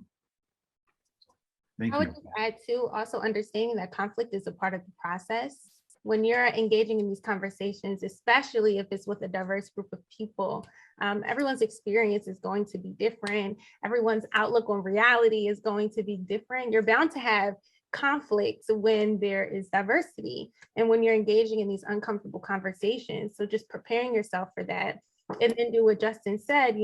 Thank I would you. just add too, also understanding that conflict is a part of the process. When you're engaging in these conversations, especially if it's with a diverse group of people, everyone's experience is going to be different. Everyone's outlook on reality is going to be different. You're bound to have conflicts when there is diversity and when you're engaging in these uncomfortable conversations. So just preparing yourself for that, and then do what Justin said,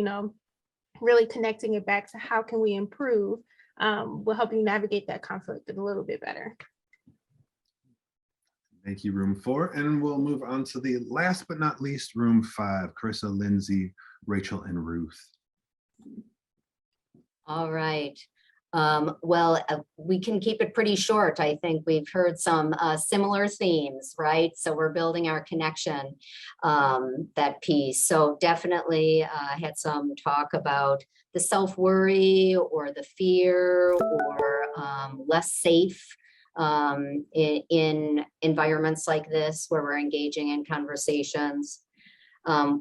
really connecting it back to how can we improve will help you navigate that conflict a little bit better. Thank you, room 4. And we'll move on to the last but not least, room 5, Carissa, Lindsay, Rachel, and Ruth. All right. We can keep it pretty short. I think we've heard some similar themes, right? So we're building our connection, that piece. So definitely had some talk about the self-worry or the fear or less safe in environments like this where we're engaging in conversations.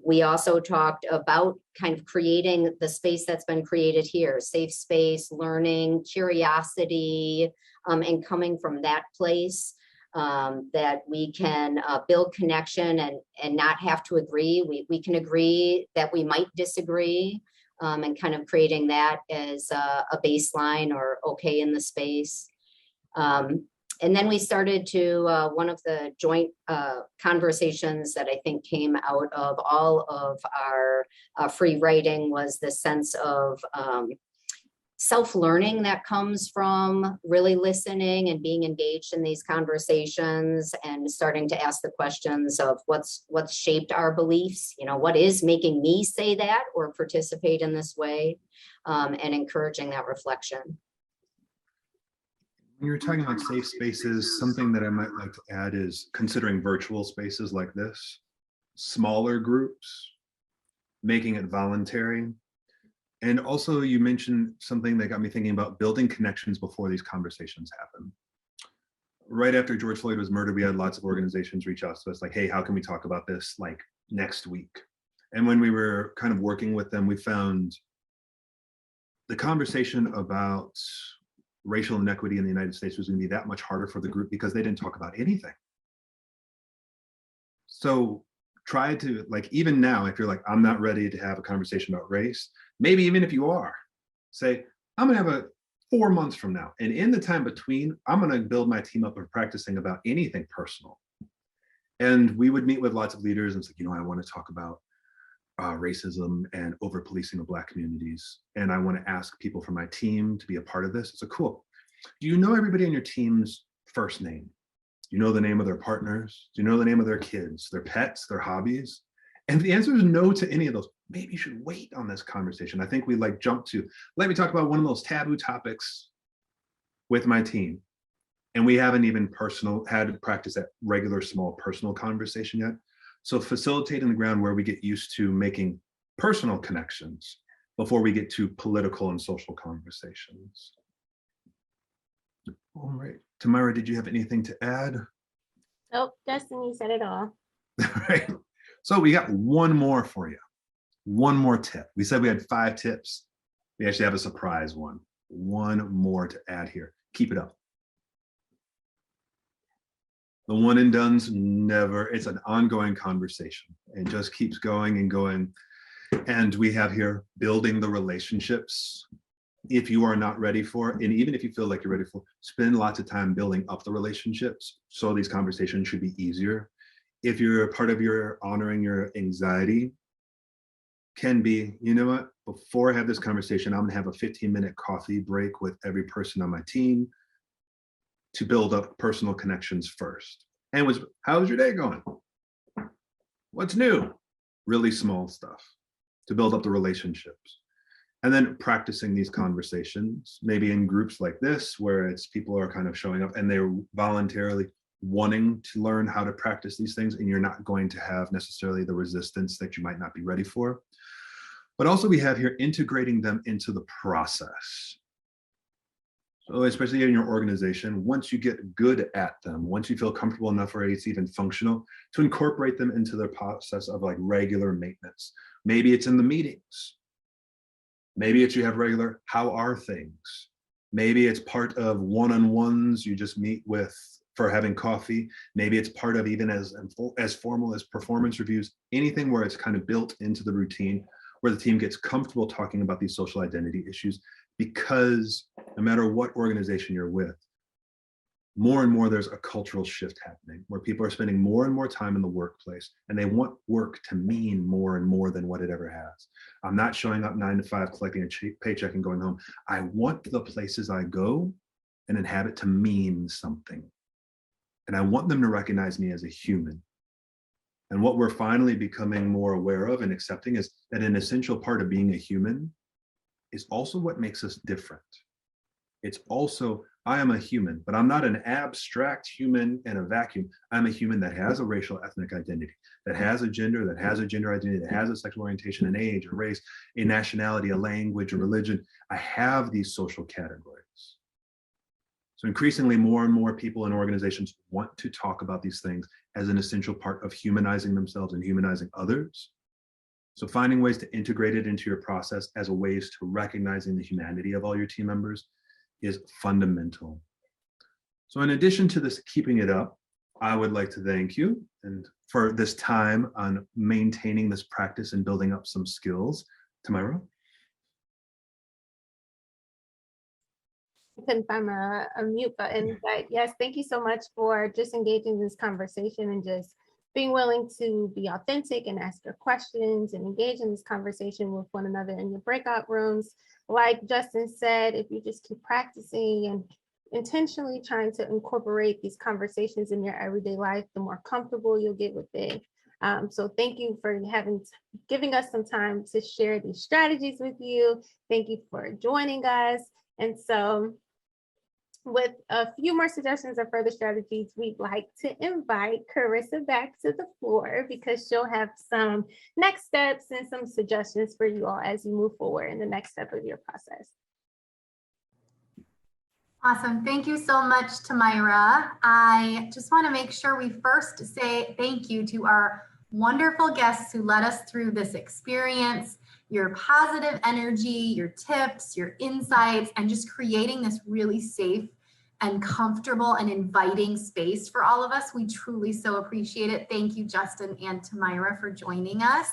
We also talked about kind of creating the space that's been created here, safe space, learning, curiosity, and coming from that place that we can build connection and not have to agree. We can agree that we might disagree, and kind of creating that as a baseline or okay in the space. And then we started to, one of the joint conversations that I think came out of all of our free writing was the sense of self-learning that comes from really listening and being engaged in these conversations and starting to ask the questions of what's shaped our beliefs, what is making me say that or participate in this way, and encouraging that reflection. When you're talking about safe spaces, something that I might like to add is considering virtual spaces like this, smaller groups, making it voluntary. And also you mentioned something that got me thinking about building connections before these conversations happen. Right after George Floyd was murdered, we had lots of organizations reach out to us like, hey, how can we talk about this like next week? And when we were kind of working with them, we found the conversation about racial inequity in the United States was going to be that much harder for the group because they didn't talk about anything. So try to, like, even now, if you're like, I'm not ready to have a conversation about race, maybe even if you are, say, I'm going to have 4 months from now. And in the time between, I'm going to build my team up of practicing about anything personal. And we would meet with lots of leaders and say, I want to talk about racism and over policing of Black communities. And I want to ask people from my team to be a part of this. It's cool. Do you know everybody on your team's first name? Do you know the name of their partners? Do you know the name of their kids, their pets, their hobbies? And if the answer is no to any of those, maybe you should wait on this conversation. I think we jump to, let me talk about one of those taboo topics with my team. And we haven't even had to practice that regular small personal conversation yet. So facilitating the ground where we get used to making personal connections before we get to political and social conversations. All right, Tamara, did you have anything to add? Nope, Justin, you said it all. All right, so we got one more for you. One more tip. We said we had 5 tips. We actually have a surprise one. One more to add here. Keep it up. The one and done's never, it's an ongoing conversation. It just keeps going and going. And we have here building the relationships. If you are not ready for it, and even if you feel like you're ready for it, spend lots of time building up the relationships. So these conversations should be easier. If you're a part of your honoring your anxiety, can be, you know what, before I have this conversation, I'm gonna have a 15-minute coffee break with every person on my team to build up personal connections first. And was, how's your day going? What's new? Really small stuff to build up the relationships. And then practicing these conversations, maybe in groups like this, where it's people are kind of showing up and they're voluntarily wanting to learn how to practice these things, and you're not going to have necessarily the resistance that you might not be ready for. But also we have here integrating them into the process. So especially in your organization, once you get good at them, once you feel comfortable enough where it's even functional, to incorporate them into the process of like regular maintenance. Maybe it's in the meetings. Maybe it's you have regular, how are things? Maybe it's part of one-on-ones you just meet with for having coffee. Maybe it's part of even as formal as performance reviews, anything where it's kind of built into the routine, where the team gets comfortable talking about these social identity issues, because no matter what organization you're with, more and more there's a cultural shift happening where people are spending more and more time in the workplace, and they want work to mean more and more than what it ever has. I'm not showing up 9 to 5, collecting a paycheck and going home. I want the places I go and inhabit to mean something. And I want them to recognize me as a human. And what we're finally becoming more aware of and accepting is that an essential part of being a human is also what makes us different. It's also, I am a human, but I'm not an abstract human in a vacuum. I'm a human that has a racial ethnic identity, that has a gender, that has a gender identity, that has a sexual orientation, an age, a race, a nationality, a language, a religion. I have these social categories. So increasingly, more and more people and organizations want to talk about these things as an essential part of humanizing themselves and humanizing others. So finding ways to integrate it into your process as a ways to recognizing the humanity of all your team members is fundamental. So in addition to this, keeping it up, I would like to thank you and for this time on maintaining this practice and building up some skills. Tamara? I couldn't find a mute button, but yes, thank you so much for just engaging in this conversation and just being willing to be authentic and ask your questions and engage in this conversation with one another in your breakout rooms. Like Justin said, if you just keep practicing and intentionally trying to incorporate these conversations in your everyday life, the more comfortable you'll get with it. So thank you for giving us some time to share these strategies with you. Thank you for joining us. And so with a few more suggestions or further strategies, we'd like to invite Carissa back to the floor because she'll have some next steps and some suggestions for you all as you move forward in the next step of your process. Awesome. Thank you so much, Tamira. I just want to make sure we first say thank you to our wonderful guests who led us through this experience, your positive energy, your tips, your insights, and just creating this really safe and comfortable and inviting space for all of us. We truly so appreciate it. Thank you, Justin and Tamira, for joining us.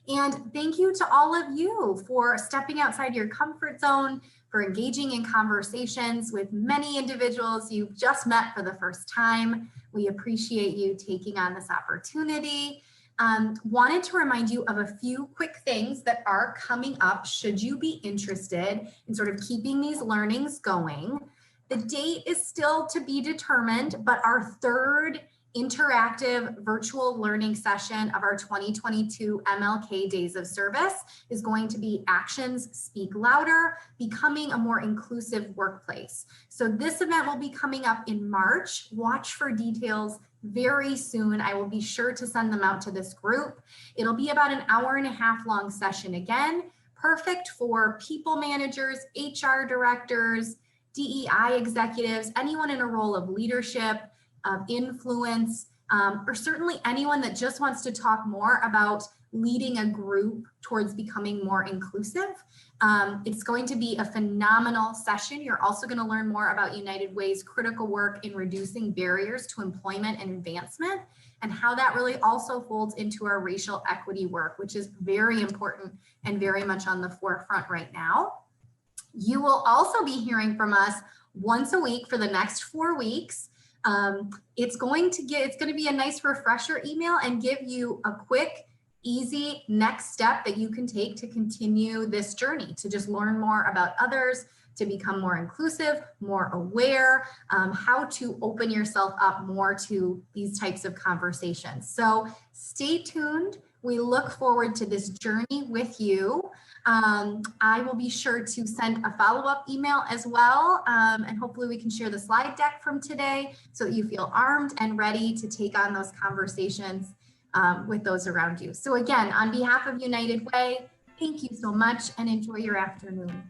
And thank you to all of you for stepping outside your comfort zone, for engaging in conversations with many individuals you've just met for the first time. We appreciate you taking on this opportunity. Wanted to remind you of a few quick things that are coming up should you be interested in sort of keeping these learnings going. The date is still to be determined, but our third interactive virtual learning session of our 2022 MLK Days of Service is going to be Actions Speak Louder, Becoming a More Inclusive Workplace. So this event will be coming up in March. Watch for details very soon. I will be sure to send them out to this group. It'll be about an hour-and-a-half long session again, perfect for people managers, HR directors, DEI executives, anyone in a role of leadership, of influence, or certainly anyone that just wants to talk more about leading a group towards becoming more inclusive. It's going to be a phenomenal session. You're also going to learn more about United Way's critical work in reducing barriers to employment and advancement, and how that really also folds into our racial equity work, which is very important and very much on the forefront right now. You will also be hearing from us once a week for the next 4 weeks. It's going to be a nice refresher email and give you a quick easy next step that you can take to continue this journey, to just learn more about others, to become more inclusive, more aware, how to open yourself up more to these types of conversations. So stay tuned. We look forward to this journey with you. I will be sure to send a follow-up email as well, and hopefully we can share the slide deck from today so that you feel armed and ready to take on those conversations with those around you. So again, on behalf of United Way, thank you so much and enjoy your afternoon.